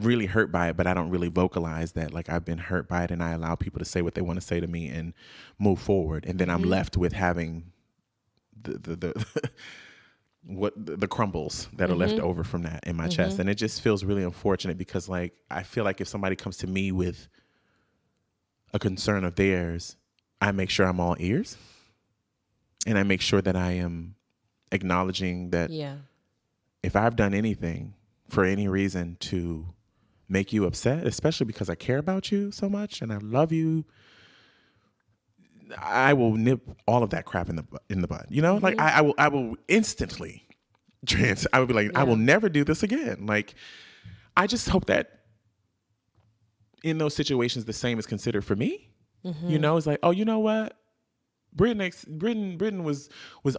really hurt by it, but I don't really vocalize that. Like, I've been hurt by it, and I allow people to say what they want to say to me and move forward, and then I'm left with having the crumbles that are left over from that in my chest, and it just feels really unfortunate because, like, I feel like if somebody comes to me with a concern of theirs, I make sure I'm all ears. And I make sure that I am acknowledging that if I've done anything for any reason to make you upset, especially because I care about you so much and I love you, I will nip all of that crap in the bud. You know, like I will instantly I would be like, I will never do this again. Like, I just hope that in those situations, the same is considered for me. You know, it's like, oh, you know what? Britton was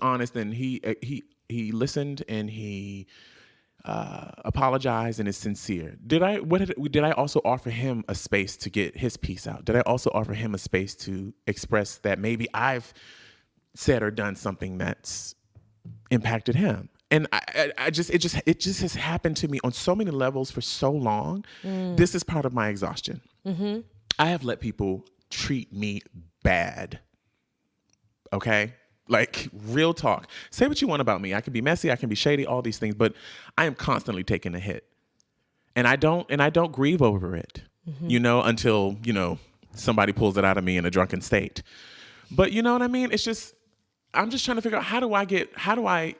honest, and he listened, and he apologized and is sincere. Did I also offer him a space to get his piece out? Did I also offer him a space to express that maybe I've said or done something that's impacted him? And it just has happened to me on so many levels for so long. This is part of my exhaustion. I have let people treat me bad. Okay? Like, real talk. Say what you want about me. I can be messy, I can be shady, all these things, but I am constantly taking a hit. And I don't grieve over it, you know, until, you know, somebody pulls it out of me in a drunken state. But you know what I mean? It's just, I'm just trying to figure out how do I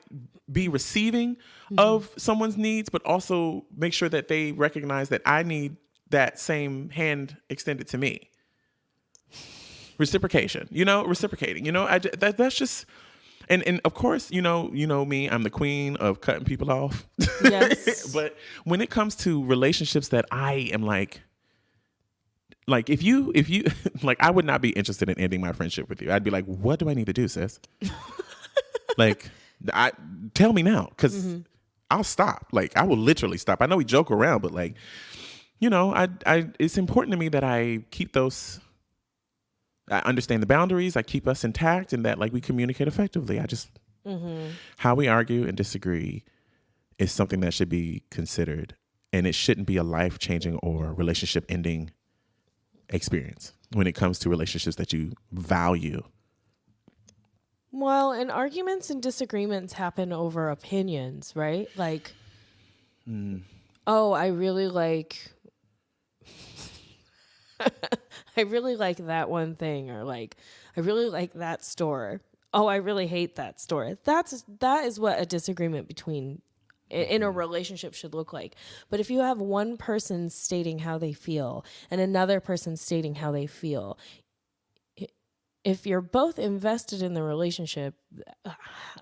be receiving of someone's needs, but also make sure that they recognize that I need that same hand extended to me. Reciprocating, you know, that's just, And of course, you know me, I'm the queen of cutting people off. Yes. But when it comes to relationships that I am like if you like, I would not be interested in ending my friendship with you. I'd be like, what do I need to do, sis? Like, tell me now, because I'll stop. Like, I will literally stop. I know we joke around, but like, you know, I it's important to me that I keep those. I understand the boundaries. I keep us intact, and that like we communicate effectively. I just how we argue and disagree is something that should be considered, and it shouldn't be a life-changing or relationship-ending experience when it comes to relationships that you value. Well, and arguments and disagreements happen over opinions, right? Like, oh, I really like that one thing, or like, I really like that store. Oh, I really hate that store. That is what a disagreement between in a relationship should look like. But if you have one person stating how they feel and another person stating how they feel, if you're both invested in the relationship,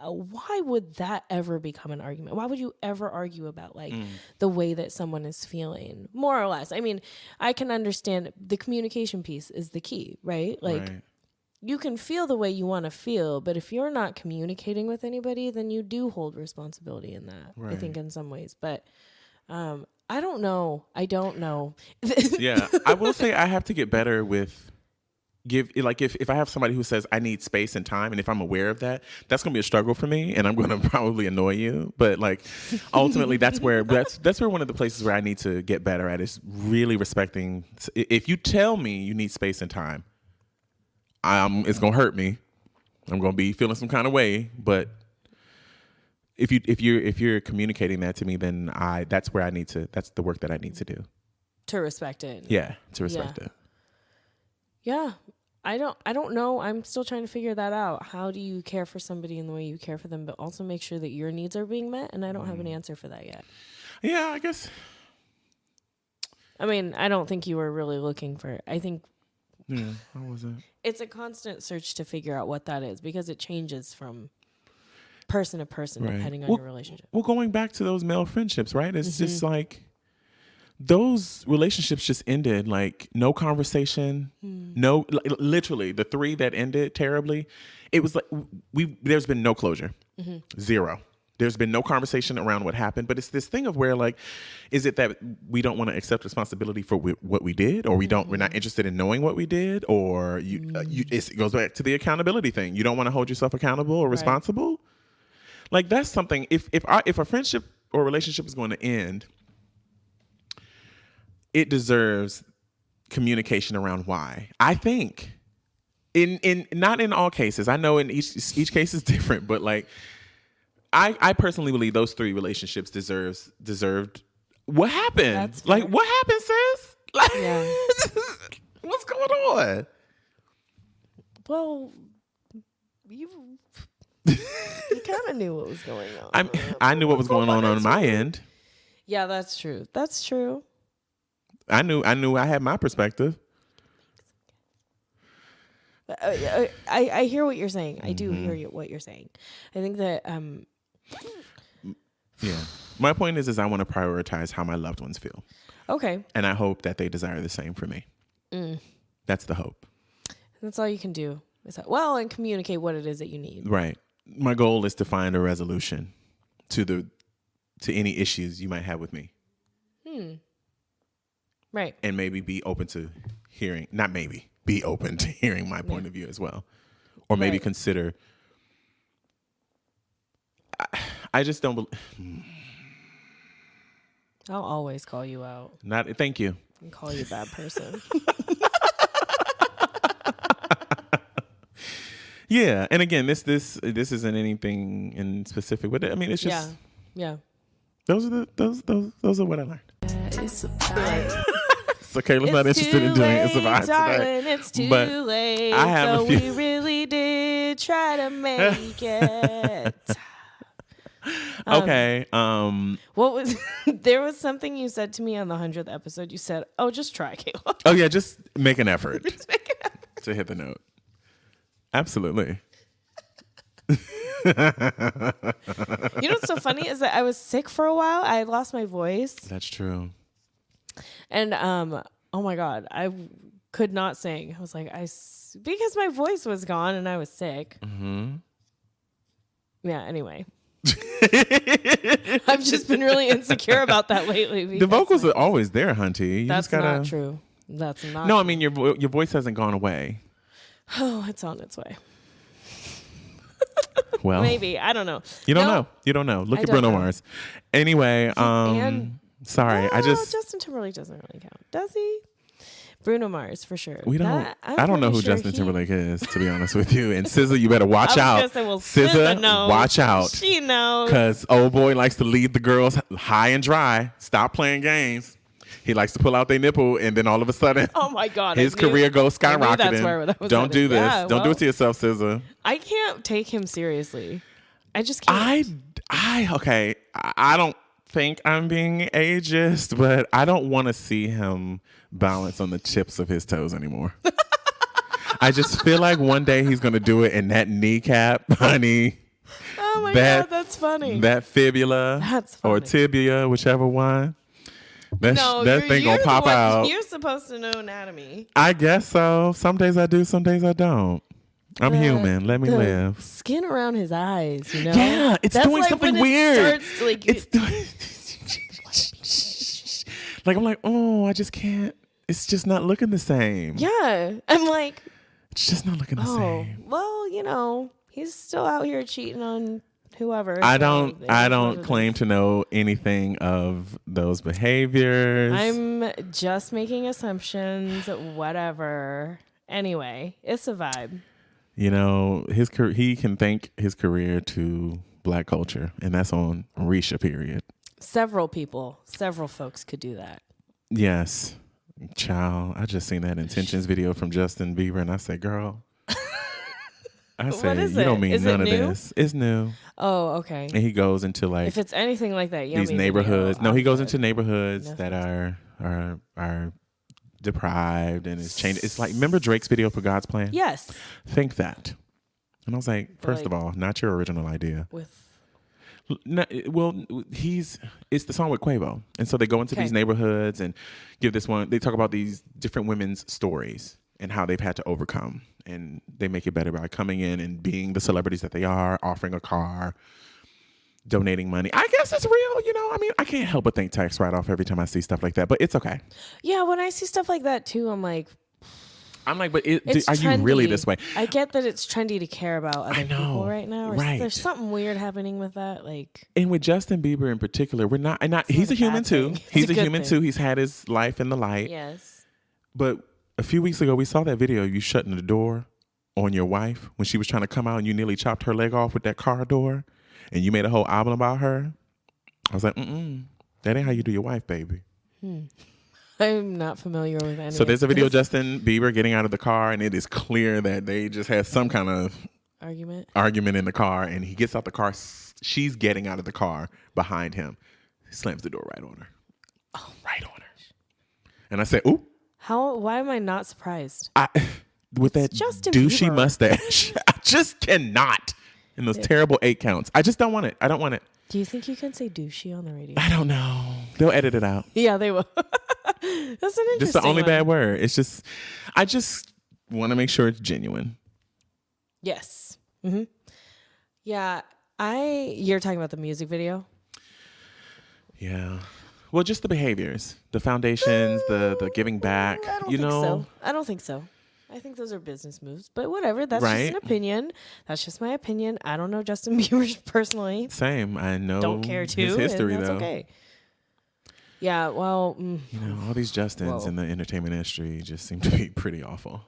why would that ever become an argument? Why would you ever argue about like the way that someone is feeling, more or less? I mean, I can understand the communication piece is the key, right? Like, Right. you can feel the way you want to feel, but if you're not communicating with anybody, then you do hold responsibility in that, I think, in some ways. But I don't know. Yeah, I will say I have to get better with if I have somebody who says I need space and time, and if I'm aware of that, that's going to be a struggle for me, and I'm going to probably annoy you. But like, ultimately, that's where one of the places where I need to get better at is really respecting. If you tell me you need space and time, it's going to hurt me. I'm going to be feeling some kind of way. But if you're communicating that to me, then that's where I need to. That's the work that I need to do. To respect it. Yeah, to respect it. Yeah. I don't know. I'm still trying to figure that out. How do you care for somebody in the way you care for them, but also make sure that your needs are being met? And I don't have an answer for that yet. Yeah, I guess. I mean, I don't think you were really looking for it. I think how was it? It's a constant search to figure out what that is, because it changes from person to person, right, depending on your relationship. Well, going back to those male friendships, right? It's just like those relationships just ended, like no conversation, no, literally the three that ended terribly. It was like there's been no closure, zero. There's been no conversation around what happened, but it's this thing of where like, is it that we don't want to accept responsibility for what we did, or we're not interested in knowing what we did, or it goes back to the accountability thing. You don't want to hold yourself accountable or responsible. Like that's something. If a friendship or relationship is going to end, it deserves communication around why. I think in not in all cases. I know in each case is different, but like I personally believe those three relationships deserved. What happened? Like what happened, sis? Like what's going on? Well, you kind of knew what was going on. I knew what was going on my end. Yeah, that's true. That's true. I knew I had my perspective. I hear what you're saying. I do hear what you're saying. I think that yeah. My point is I want to prioritize how my loved ones feel. Okay. And I hope that they desire the same for me. That's the hope. That's all you can do. And communicate what it is that you need. Right. My goal is to find a resolution to any issues you might have with me. Right. And maybe be open to hearing, be open to hearing my point of view as well. Or maybe consider, I just don't believe. I'll always call you out. Thank you. And call you a bad person. Yeah. And again, this isn't anything in specific with it. I mean, it's just. Yeah. Those are what I learned. So Kayla's not interested in doing it. It's about today. It's too late. I have a few. We really did try to make it. Okay. What was there was something you said to me on the 100th episode. You said, "Oh, just try, Kayla." Oh yeah, just make an effort. To hit the note. Absolutely. You know what's so funny is that I was sick for a while. I had lost my voice. That's true. And oh my God, I could not sing. I was like, because my voice was gone and I was sick. Mm-hmm. Yeah, anyway. I've just been really insecure about that lately. The vocals are always there, Hunty. That's not true. That's not No, true. I mean, your voice hasn't gone away. Oh, it's on its way. Well, maybe. I don't know. You don't know. You don't know. Look I at don't Bruno know. Mars. Anyway, sorry. Justin Timberlake doesn't really count. Does he? Bruno Mars, for sure. We don't. I'm I don't know pretty who sure Justin Timberlake is, to be honest with you. And SZA, you better watch I out. was gonna say, well, SZA, knows. watch out. She knows. Because old boy likes to leave the girls high and dry. Stop playing games. He likes to pull out their nipple, and then all of a sudden, oh my God, his career goes skyrocketing. That's where that was Don't do this. Yeah, Don't do it to yourself, SZA. I can't take him seriously. I just can't. Okay. I don't think I'm being ageist, but I don't want to see him balance on the tips of his toes anymore. I just feel like one day he's going to do it in that kneecap, honey. Oh my God, that's funny. That fibula That's funny. or tibia, whichever one. That thing you're gonna pop the one, out. You're supposed to know anatomy. I guess so. Some days I do, some days I don't. I'm human. Let me the live. Skin around his eyes, you know? Yeah, it's That's doing like something when weird. It starts, like, It's doing. Like I'm like, oh, I just can't. It's just not looking the same. yeah. I'm like, It's just not looking the same. well, you know, he's still out here cheating on whoever. I so don't. it I is what don't it claim is. to know anything of those behaviors. I'm just making assumptions. Whatever. Anyway, it's a vibe. You know, he can thank his career to Black culture, and that's on Risha. Period. Several folks could do that. Yes, child. I just seen that intentions video from Justin Bieber, and I said, "Girl." I said, is "You don't it? mean Is it none of new? this. It's new." Oh, okay. And he goes into like If it's anything like that, these neighborhoods. No, he goes into neighborhoods that are deprived, and it's changed. It's like, remember Drake's video for God's Plan? Yes. Think that. And I was like, first of Like- all, not your original idea. With No, well, it's the song with Quavo, and so they go into these neighborhoods and give this one. They talk about these different women's stories and how they've had to overcome, and they make it better by coming in and being the celebrities that they are, offering a car, donating money. I guess it's real, you know. I mean, I can't help but think tax write-off every time I see stuff like that, but it's okay. yeah, when I see stuff like that too, I'm like, But it's are you really trendy. this way? I get that it's trendy to care about other know, people right now. right. There's something weird happening with that. Like, And with Justin Bieber in particular, we're not. And he's not a a human bad too. thing. It's He's a a good human thing. too. He's had his life in the light. yes. But a few weeks ago, we saw that video of you shutting the door on your wife when she was trying to come out, and you nearly chopped her leg off with that car door, and you made a whole album about her. I was like, that ain't how you do your wife, baby. I'm not familiar with any. So there's a of video of this Justin Bieber getting out of the car, and it is clear that they just had some kind of argument. argument in the car, and he gets out the car. She's getting out of the car behind him. He slams the door right on her. Oh, right on her. And I said, ooh. Why am I not surprised? With that Justin douchey Bieber. mustache, I just cannot. And those terrible 8 counts. I just don't want it. I don't want it. Do you think you can say douchey on the radio? I don't know. They'll edit it out. Yeah, they will. That's an interesting. Just the only one. bad word. It's just, I just want to make sure it's genuine. Yes. Mm-hmm. Yeah, You're talking about the music video. Yeah. Well, just the behaviors, the foundations, the giving back. I don't you think know, so. I don't think so. I think those are business moves, but whatever. That's just Right. an opinion. That's just my opinion. I don't know Justin Bieber personally. same. I know. Don't care to. his history and that's though. okay. Yeah. Well. You know, all these Justins Whoa. in the entertainment industry just seem to be pretty awful.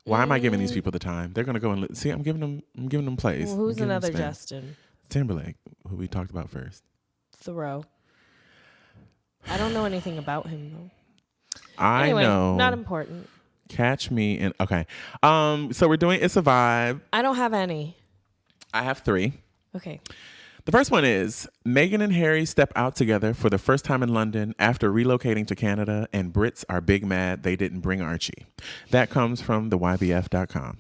Why am I giving these people the time? They're gonna go and see. I'm giving them plays. Well, who's I'm giving them another spin. Justin? Timberlake, who we talked about first. Thoreau. I don't know anything about him though. I Anyway, know. not important. Catch me in. Okay. So we're doing It's a Vibe. I don't have any. I have 3. Okay. The first one is Meghan and Harry step out together for the first time in London after relocating to Canada, and Brits are big mad they didn't bring Archie. That comes from the YBF.com.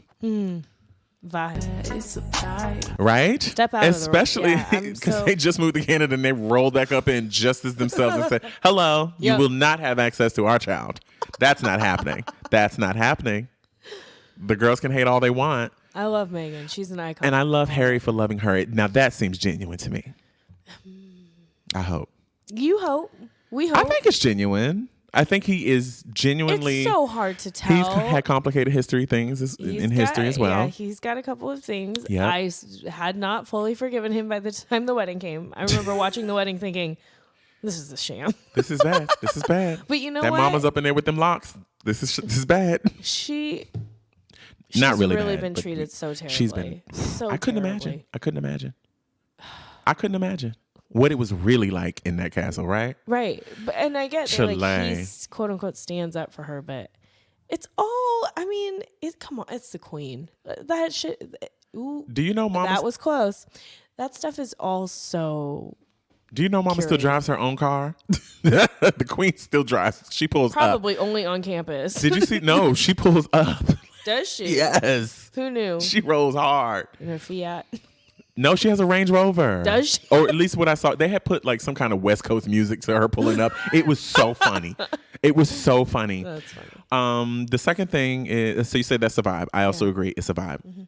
Vibe. Right? Step out of the Especially yeah, I'm because so- they just moved to Canada and they rolled back up in just as themselves and said, hello, you Yep. will not have access to our child. That's not happening. That's not happening. The girls can hate all they want. I love Megan. She's an icon. And I love Harry for loving her. Now that seems genuine to me. I hope. You hope. We hope. I think it's genuine. I think he is genuinely. It's so hard to tell. He's had complicated history things in history as well. Yeah, he's got a couple of things. Yep. I had not fully forgiven him by the time the wedding came. I remember watching the wedding thinking, this is a sham. This is bad. This is bad. But you know that what? mama's up in there with them locks. This is bad. She's Not really really bad, been but treated so terribly. she's been. so I couldn't terribly. imagine what it was really like in that castle, right? Right. But, and I get that like, Chile. he's quote unquote stands up for her, but it's all, I mean, come on, it's the queen. That shit, ooh, Do you know Mama? that was close. That stuff is all so Do you know Mama still curated. drives her own car? The queen still drives. She pulls up. probably only on campus. Did you see? No, she pulls up. Does she? Yes. Who knew? She rolls hard. In her Fiat. No, she has a Range Rover. Does she? Or at least what I saw, they had put like some kind of West Coast music to her pulling up. It was so funny. It was so funny. That's funny. The second thing is, so you said that's a vibe. I also agree, it's a vibe. Mm-hmm.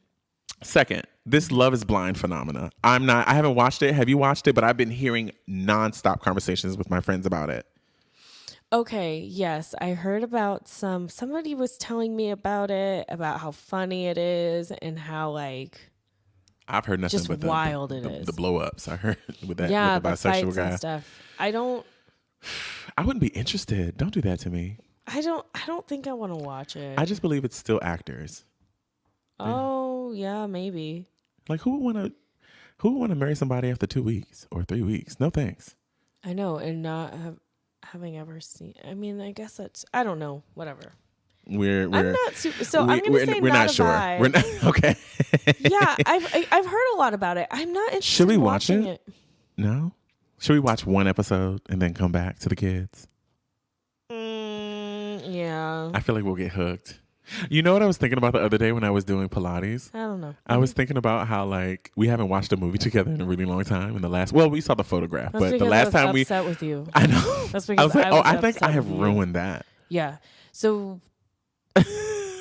Second, this Love is Blind phenomena. I haven't watched it. Have you watched it? But I've been hearing nonstop conversations with my friends about it. Okay, yes, I heard about somebody was telling me about it, about how funny it is and how like I've heard nothing just but wild it the is. blow ups. I heard with that yeah, with the the fights bisexual guy. and stuff. I don't I wouldn't be interested. Don't do that to me. I don't think I want to watch it. I just believe it's still actors. Oh, yeah, maybe. Like who would want to marry somebody after 2 weeks or 3 weeks? No thanks. I know, and not having ever seen. I mean, I guess that's. I don't know. Whatever. We're I'm not super. So I'm gonna we're say we're not a sure. vibe. We're not okay. Yeah, I've heard a lot about it. I'm not interested. Should we in watch watching it? No. Should we watch one episode and then come back to the kids? Yeah. I feel like we'll get hooked. You know what I was thinking about the other day when I was doing Pilates? I don't know. I was thinking about how like we haven't watched a movie together in a really long time. In the last, well, we saw The Photograph, That's but the because last I time was upset with you. I know. That's I because was like, I oh, was I think I upset have with you. ruined that. Yeah. So,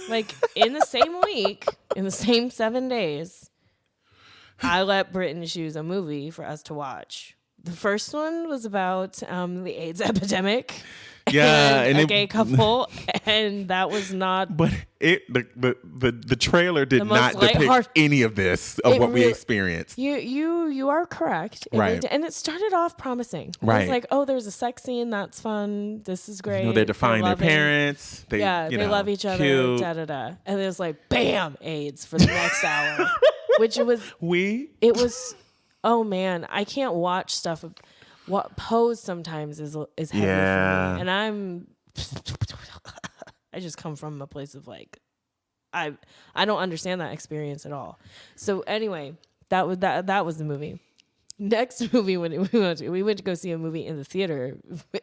like in the same week, in the same 7 days, I let Britton choose a movie for us to watch. The first one was about the AIDS epidemic. Yeah, and and a gay couple, and that was not. But the trailer did The most not depict lightheart- any of this of It what we really- experienced. You are correct. Right. And it started off promising. It Right. was like, oh, there's a sex scene. That's fun. This is great. You know, they're defying their loving. parents. They Love each other. Cute. Da da da. And it was like, bam, AIDS for the next hour, which it was. It was. Oh man, I can't watch stuff. What Pose sometimes is heavy for me, and I just come from a place of like, I don't understand that experience at all. So anyway, that was the movie. Next movie we went to go see a movie in the theater,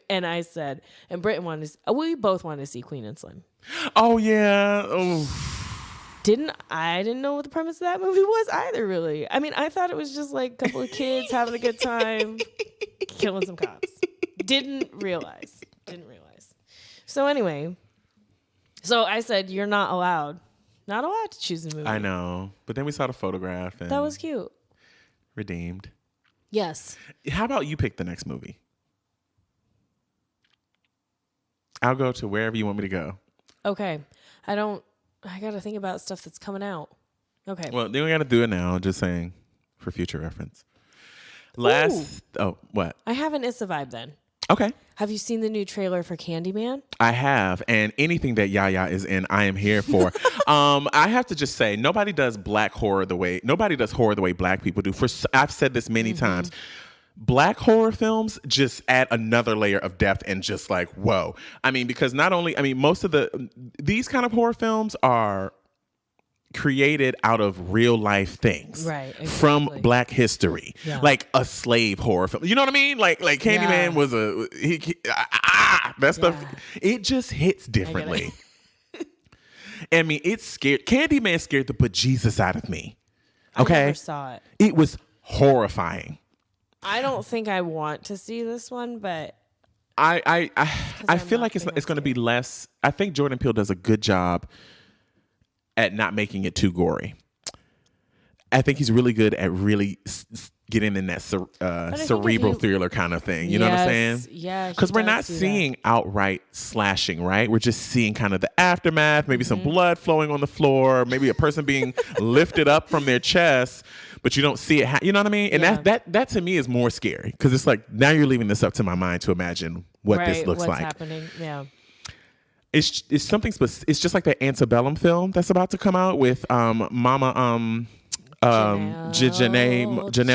and I said, and Britton we both wanted to see Queen and Slim. Oh yeah. Oh. I didn't know what the premise of that movie was either, really. I mean, I thought it was just like a couple of kids having a good time, killing some cops. Didn't realize. So anyway, I said, you're not allowed to choose a movie. I know. But then we saw The Photograph and That was cute. redeemed. Yes. How about you pick the next movie? I'll go to wherever you want me to go. Okay. I got to think about stuff that's coming out. Okay. Well, then we got to do it now, just saying, for future reference. What? I have an Issa vibe then. Okay. Have you seen the new trailer for Candyman? I have, and anything that Yaya is in, I am here for. I have to just say, nobody does horror the way Black people do. I've said this many times. Black horror films just add another layer of depth and just like, whoa. I mean, because most of these kind of horror films are created out of real life things, right? Exactly. From Black history, like a slave horror film. You know what I mean? Like Candyman was that stuff. It just hits differently. I mean, it scared Candyman scared the bejesus out of me. Okay, I never saw it. It was horrifying. I don't think I want to see this one, but I feel like not it's going to be less. I think Jordan Peele does a good job at not making it too gory. I think he's really good at really getting in that cerebral thriller kind of thing. You know what I'm saying? Yeah. Because we're not seeing outright slashing, right? We're just seeing kind of the aftermath, maybe some blood flowing on the floor, maybe a person being lifted up from their chest, but you don't see it. You know what I mean? And that to me is more scary because it's like now you're leaving this up to my mind to imagine what this looks like. What's happening? Yeah. It's something. It's just like the Antebellum film that's about to come out with Janelle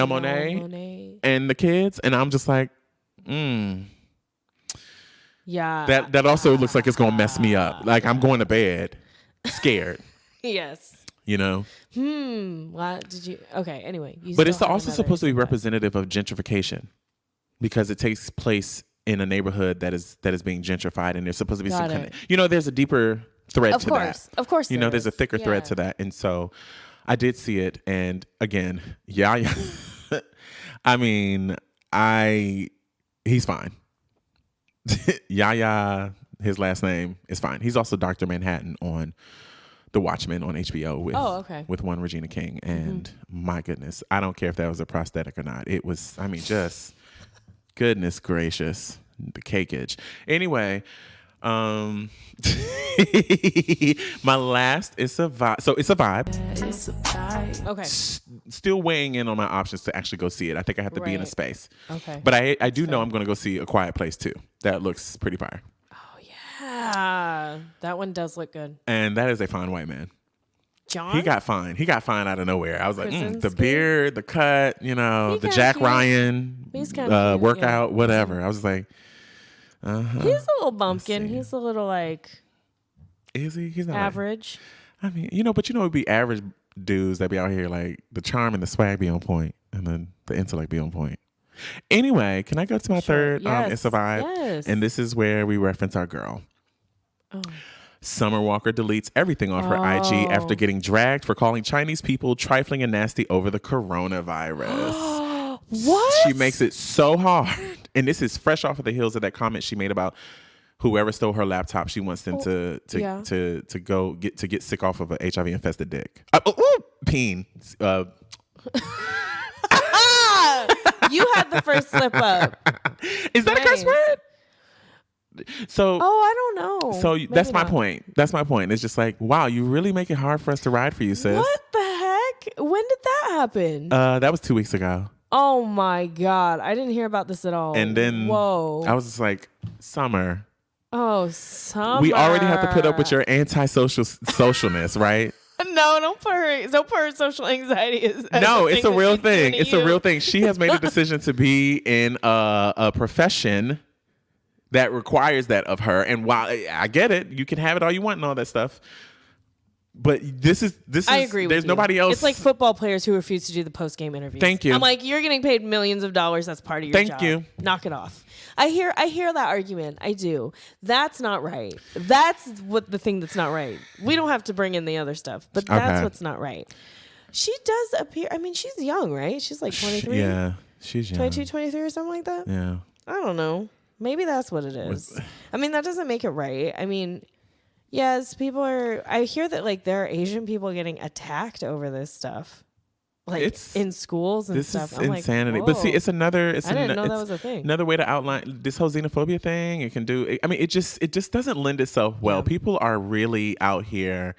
Monáe and the kids, and I'm just like, yeah. That also looks like it's gonna mess me up. Like I'm going to bed scared. Yes. You know. What did you? Okay. Anyway. But it's also supposed to be representative of gentrification because it takes place in a neighborhood that is being gentrified, and there's supposed to be some kind of, there's a deeper thread to that. Of course. There's a thicker thread to that, and so I did see it, and again, yeah. I mean, he's fine. Yahya, his last name is fine. He's also Dr. Manhattan on The Watchmen on HBO with one Regina King. And my goodness, I don't care if that was a prosthetic or not. It was, I mean, just goodness gracious, the cakeage. Anyway, my last is a vibe. So it's a vibe. Okay. Still weighing in on my options to actually go see it. I think I have to be in a space. Okay. But I do know I'm going to go see A Quiet Place too. That looks pretty fire. Oh yeah, that one does look good. And that is a fine white man. John. He got fine. Out of nowhere. I was like, the beard, the cut, the Jack Ryan workout, whatever. I was like, he's a little bumpkin. He's a little like. Is he? He's not average. I mean, but it'd be average dudes that be out here like the charm and the swag be on point, and then the intellect be on point. Anyway, can I go to my third? Yes. It's a vibe. Yes. And this is where we reference our girl. Oh. Summer Walker deletes everything off her IG after getting dragged for calling Chinese people trifling and nasty over the coronavirus. What? She makes it so hard. And this is fresh off of the heels of that comment she made about whoever stole her laptop. She wants them to go get sick off of a HIV infested dick. Peen. You had the first slip up. Is that a curse word? So I don't know. So that's my point. That's my point. It's just like, wow, you really make it hard for us to ride for you, sis. What the heck? When did that happen? That was 2 weeks ago. Oh my God. I didn't hear about this at all. And then I was just like, Summer. Oh, Summer. We already have to put up with your antisocial socialness, right? No, don't put her social anxiety. No, it's a real thing. It's a real thing. She has made a decision to be in a profession that requires that of her. And while I get it, you can have it all you want and all that stuff. But this is I agree with you. There's nobody else. It's like football players who refuse to do the post-game interviews. Thank you. I'm like, you're getting paid millions of dollars. That's part of your job. Thank you. Knock it off. I hear that argument. I do. That's not right. That's what the thing that's not right. We don't have to bring in the other stuff, but that's what's not right. She does appear. I mean, she's young, right? She's like 23. Yeah, she's young. 22, 23 or something like that. Yeah. I don't know. Maybe that's what it is. I mean, that doesn't make it right. I mean, yes, I hear that like there are Asian people getting attacked over this stuff. Like in schools and stuff. This is insanity. Like, but see, I didn't know that was a thing. Another way to outline this whole xenophobia thing. It can do. I mean, it just doesn't lend itself well. Yeah. People are really out here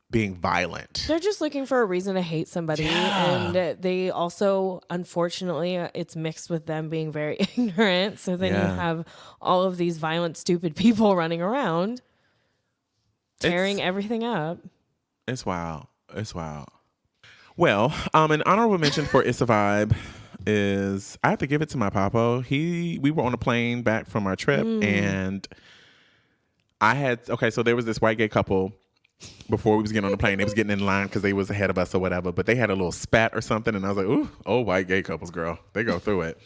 being violent. They're just looking for a reason to hate somebody, and they also, unfortunately, it's mixed with them being very ignorant. So then you have all of these violent, stupid people running around, tearing everything up. It's wild. It's wild. Well, an honorable mention for It's a Vibe is I have to give it to my papo. We were on a plane back from our trip, and so there was this white gay couple before we was getting on the plane. They was getting in line because they was ahead of us or whatever, but they had a little spat or something, and I was like, ooh, old white gay couples, girl. They go through it.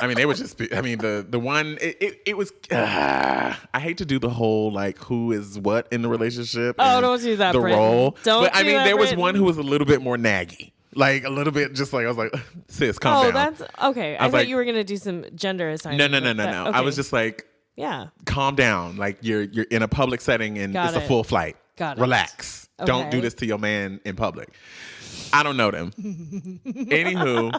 I mean, they were just. I mean, the one. It was. I hate to do the whole like who is what in the relationship. Oh, and don't do that, the Britton. role. Don't But I do mean, that, there was Britton. one who was a little bit more naggy, like a little bit, just like I was like, sis, calm Oh, down. that's okay. I was thought like- you were gonna do some gender assignment. No. but that- I okay. was just like, yeah. calm down. Like you're in a public setting and Got it's a it. full flight. Got it. Relax. Don't do Okay. this to your man in public. I don't know them. Anywho,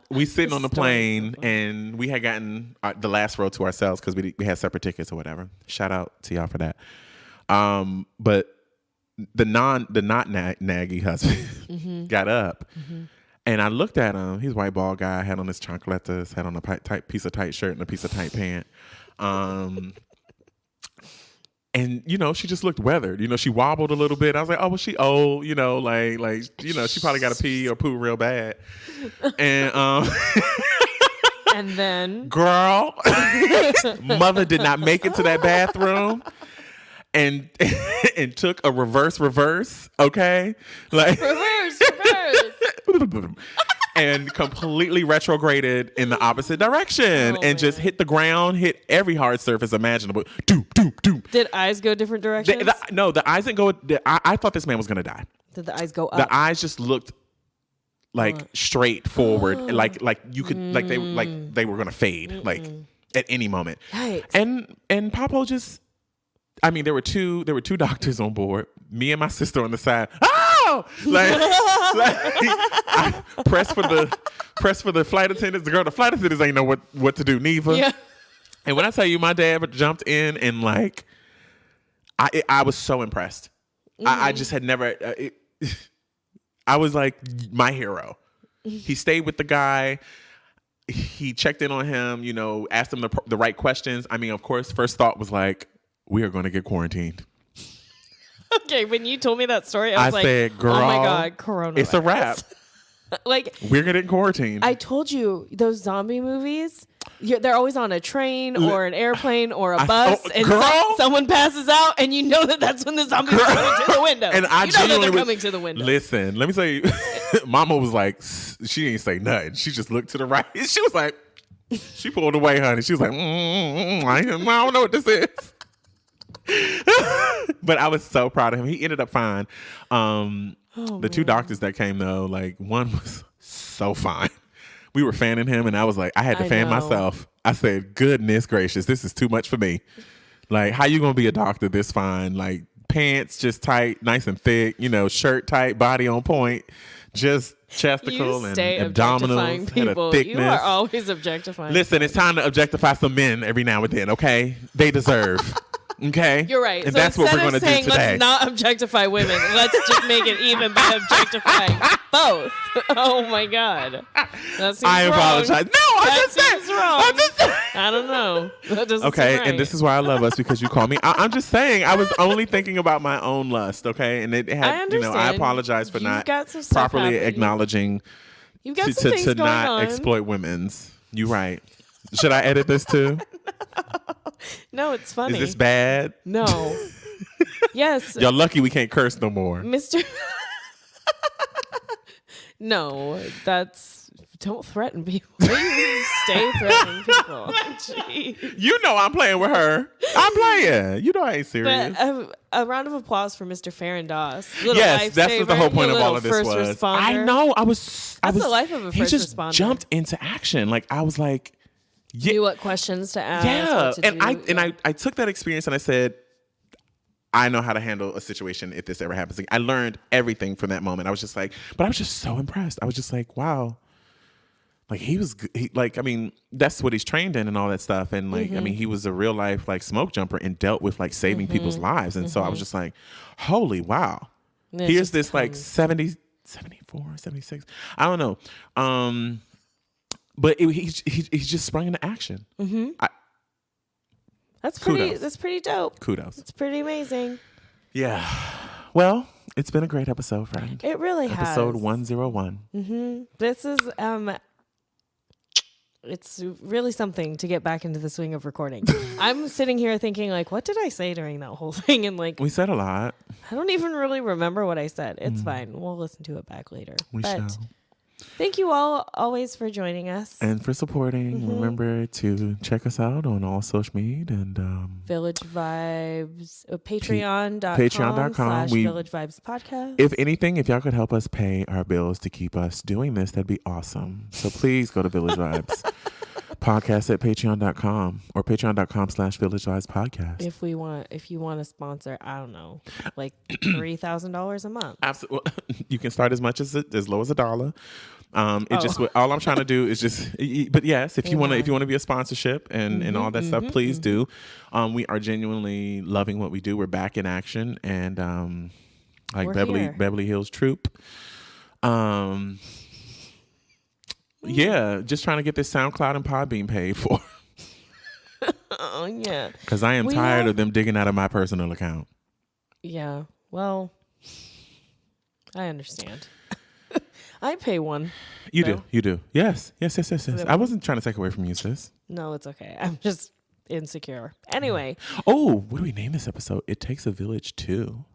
we sitting on the plane and we had gotten the last row to ourselves because we had separate tickets or whatever. Shout out to y'all for that. But the not naggy husband got up. And I looked at him. He's a white bald guy, had on his chancletas, had on a tight piece of tight shirt and a piece of tight pant. And she just looked weathered. She wobbled a little bit. I was like, oh, well, she old. She probably got to pee or poo real bad. And And then girl, mother did not make it to that bathroom. And took a reverse, okay? Like reverse. and completely retrograded in the opposite direction and just hit the ground, hit every hard surface imaginable. Doom. Did eyes go different directions? The eyes didn't go. I thought this man was gonna die. Did the eyes go up? The eyes just looked like straight forward, like you could like they were gonna fade like at any moment. Yikes. And Papo just. I mean, there were two doctors on board. Me and my sister on the side. Oh, I pressed for the flight attendants. The flight attendants ain't know what to do neither. Yeah. And when I tell you, my dad jumped in and like, I was so impressed. I just had never. I was like my hero. He stayed with the guy. He checked in on him. Asked him the right questions. I mean, of course, first thought was like, we are going to get quarantined. Okay, when you told me that story, I was like, said, girl, oh my God, coronavirus. It's a wrap. Like, we're getting quarantined. I told you, those zombie movies, they're always on a train or an airplane or a bus, and someone passes out, and you know that's when the zombies are coming to the window. And I you know that genuinely they're coming to the window. Listen, let me tell you, Mama was like, she didn't say nothing. She just looked to the right. She was like, she pulled away, honey. She was like, I don't know what this is. But I was so proud of him. He ended up fine. The two doctors that came though, like one was so fine. We were fanning him and I was like, I had to fan myself. I said, goodness gracious, this is too much for me. Like, how you gonna be a doctor this fine? Like pants just tight, nice and thick, shirt tight, body on point, just chesticle and abdominals. People. You are always objectifying. Listen, it's time to objectify some men every now and then, okay? They deserve. Okay, you're right. And so that's what we're going to do today. Let's not objectify women. Let's just make it even by objectifying both. Oh my God, that seems I apologize. Wrong. No, I'm just wrong. I don't know. That doesn't okay, seem right. And this is why I love us because you call me. I'm just saying I was only thinking about my own lust. Okay, and it had. I understand. I apologize for not properly happening. Acknowledging You've got some things to going not on. exploit women's. You right. Should I edit this too? No, it's funny. Is this bad? No. Yes. Y'all lucky we can't curse no more. Mr. No, don't threaten people. You stay threatening people. Jeez. You know I'm playing with her. I'm playing. You know I ain't serious. But a round of applause for Mr. Farron Doss. Yes, that's what the whole point of all of this first was. Responder. I know. That's the life of a he first just responder. jumped into action. Like I was like, knew what questions to ask. yeah. What to do. I took that experience and I said, I know how to handle a situation if this ever happens. Like, I learned everything from that moment. I was just like, but I was just so impressed. I was just like, wow. Like I mean, that's what he's trained in and all that stuff. And like, I mean, he was a real life like smoke jumper and dealt with like saving people's lives. And so I was just like, holy wow. Here's this like 70, 74, 76. I don't know. But he just sprung into action. That's kudos. That's pretty dope. Kudos. It's pretty amazing. Yeah. Well, it's been a great episode, friend. It really has. Episode 101. This is it's really something to get back into the swing of recording. I'm sitting here thinking like, what did I say during that whole thing? And like, We said a lot. I don't even really remember what I said. It's fine. We'll listen to it back later. We shall. Thank you all always for joining us. And for supporting. Remember to check us out on all social media and Village Vibes, patreon.com patreon.com. Village Vibes podcast. If anything, if y'all could help us pay our bills to keep us doing this, that'd be awesome. So please go to Village Vibes podcast at patreon.com or patreon.com/Village Vibes podcast. If you want to sponsor, I don't know, like $3,000 a month. Absolutely. You can start as low as $1. All I'm trying to do is just, but yes, if you want to be a sponsorship and all that stuff, please do. We are genuinely loving what we do. We're back in action and like Beverly Hills Troop. Yeah, just trying to get this SoundCloud and Podbean paid for. Oh yeah, because I am tired of them digging out of my personal account. Yeah, well, I understand. I pay one. You do. Yes. I wasn't trying to take away from you, sis. No, it's okay. I'm just insecure. Anyway. Oh, what do we name this episode? It Takes a Village 2.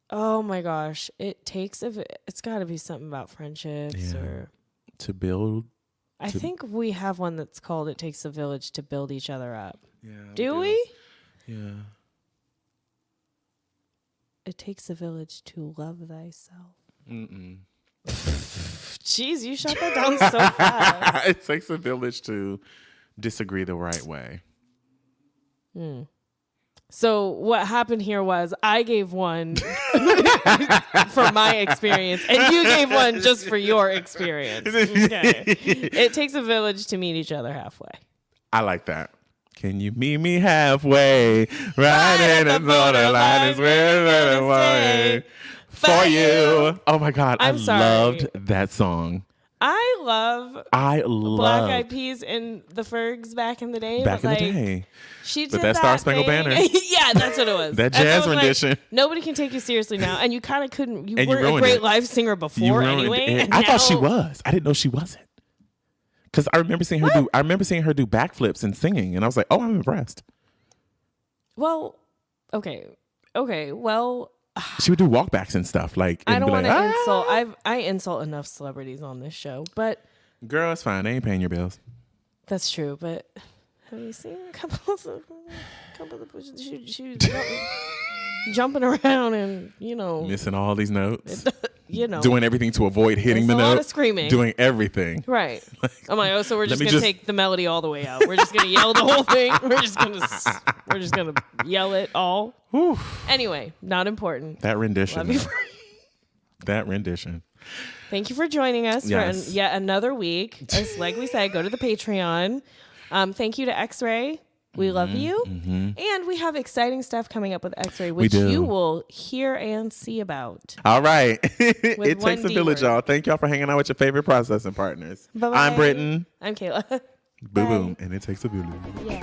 Oh my gosh. It's got to be something about friendships or to build. I think we have one that's called It Takes a Village to Build Each Other Up. Yeah. Do we? Yeah. It takes a village to love thyself. Mm-mm. Jeez, you shut that down so fast. It takes a village to disagree the right way. So what happened here was I gave one for my experience, and you gave one just for your experience. Okay. It takes a village to meet each other halfway. I like that. Can you meet me halfway? Right in the borderline is where I want for you. Oh my God. I loved that song. I love Black Eyed Peas and the Fergs back in the day. She did that Star Spangled Banner. Yeah, that's what it was. That jazz rendition. Like, nobody can take you seriously now, and you kind of couldn't. You weren't a great live singer before anyway. I thought she was. I didn't know she wasn't. Because I remember seeing her do. I remember seeing her do backflips and singing, and I was like, "Oh, I'm impressed." Well, okay. Well, she would do walkbacks and stuff. Like I don't want to insult. I insult enough celebrities on this show, but girl, it's fine. They ain't paying your bills. That's true, but have you seen a couple of she jumping around and missing all these notes. Doing everything to avoid hitting the note. A lot of screaming. Doing everything. Right. I'm like, so we're just gonna take the melody all the way out. We're just gonna yell the whole thing. We're just gonna yell it all. Whew. Anyway, not important. That rendition. Love you that rendition. Thank you for joining us for yet another week. As like we said, go to the Patreon. Thank you to X-Ray. We love you. Mm-hmm. And we have exciting stuff coming up with X-Ray, which you will hear and see about. All right. It takes a village, y'all. Thank y'all for hanging out with your favorite processing partners. Bye-bye. I'm Britton. I'm Kayla. Boom, boom. And it takes a village. Yeah.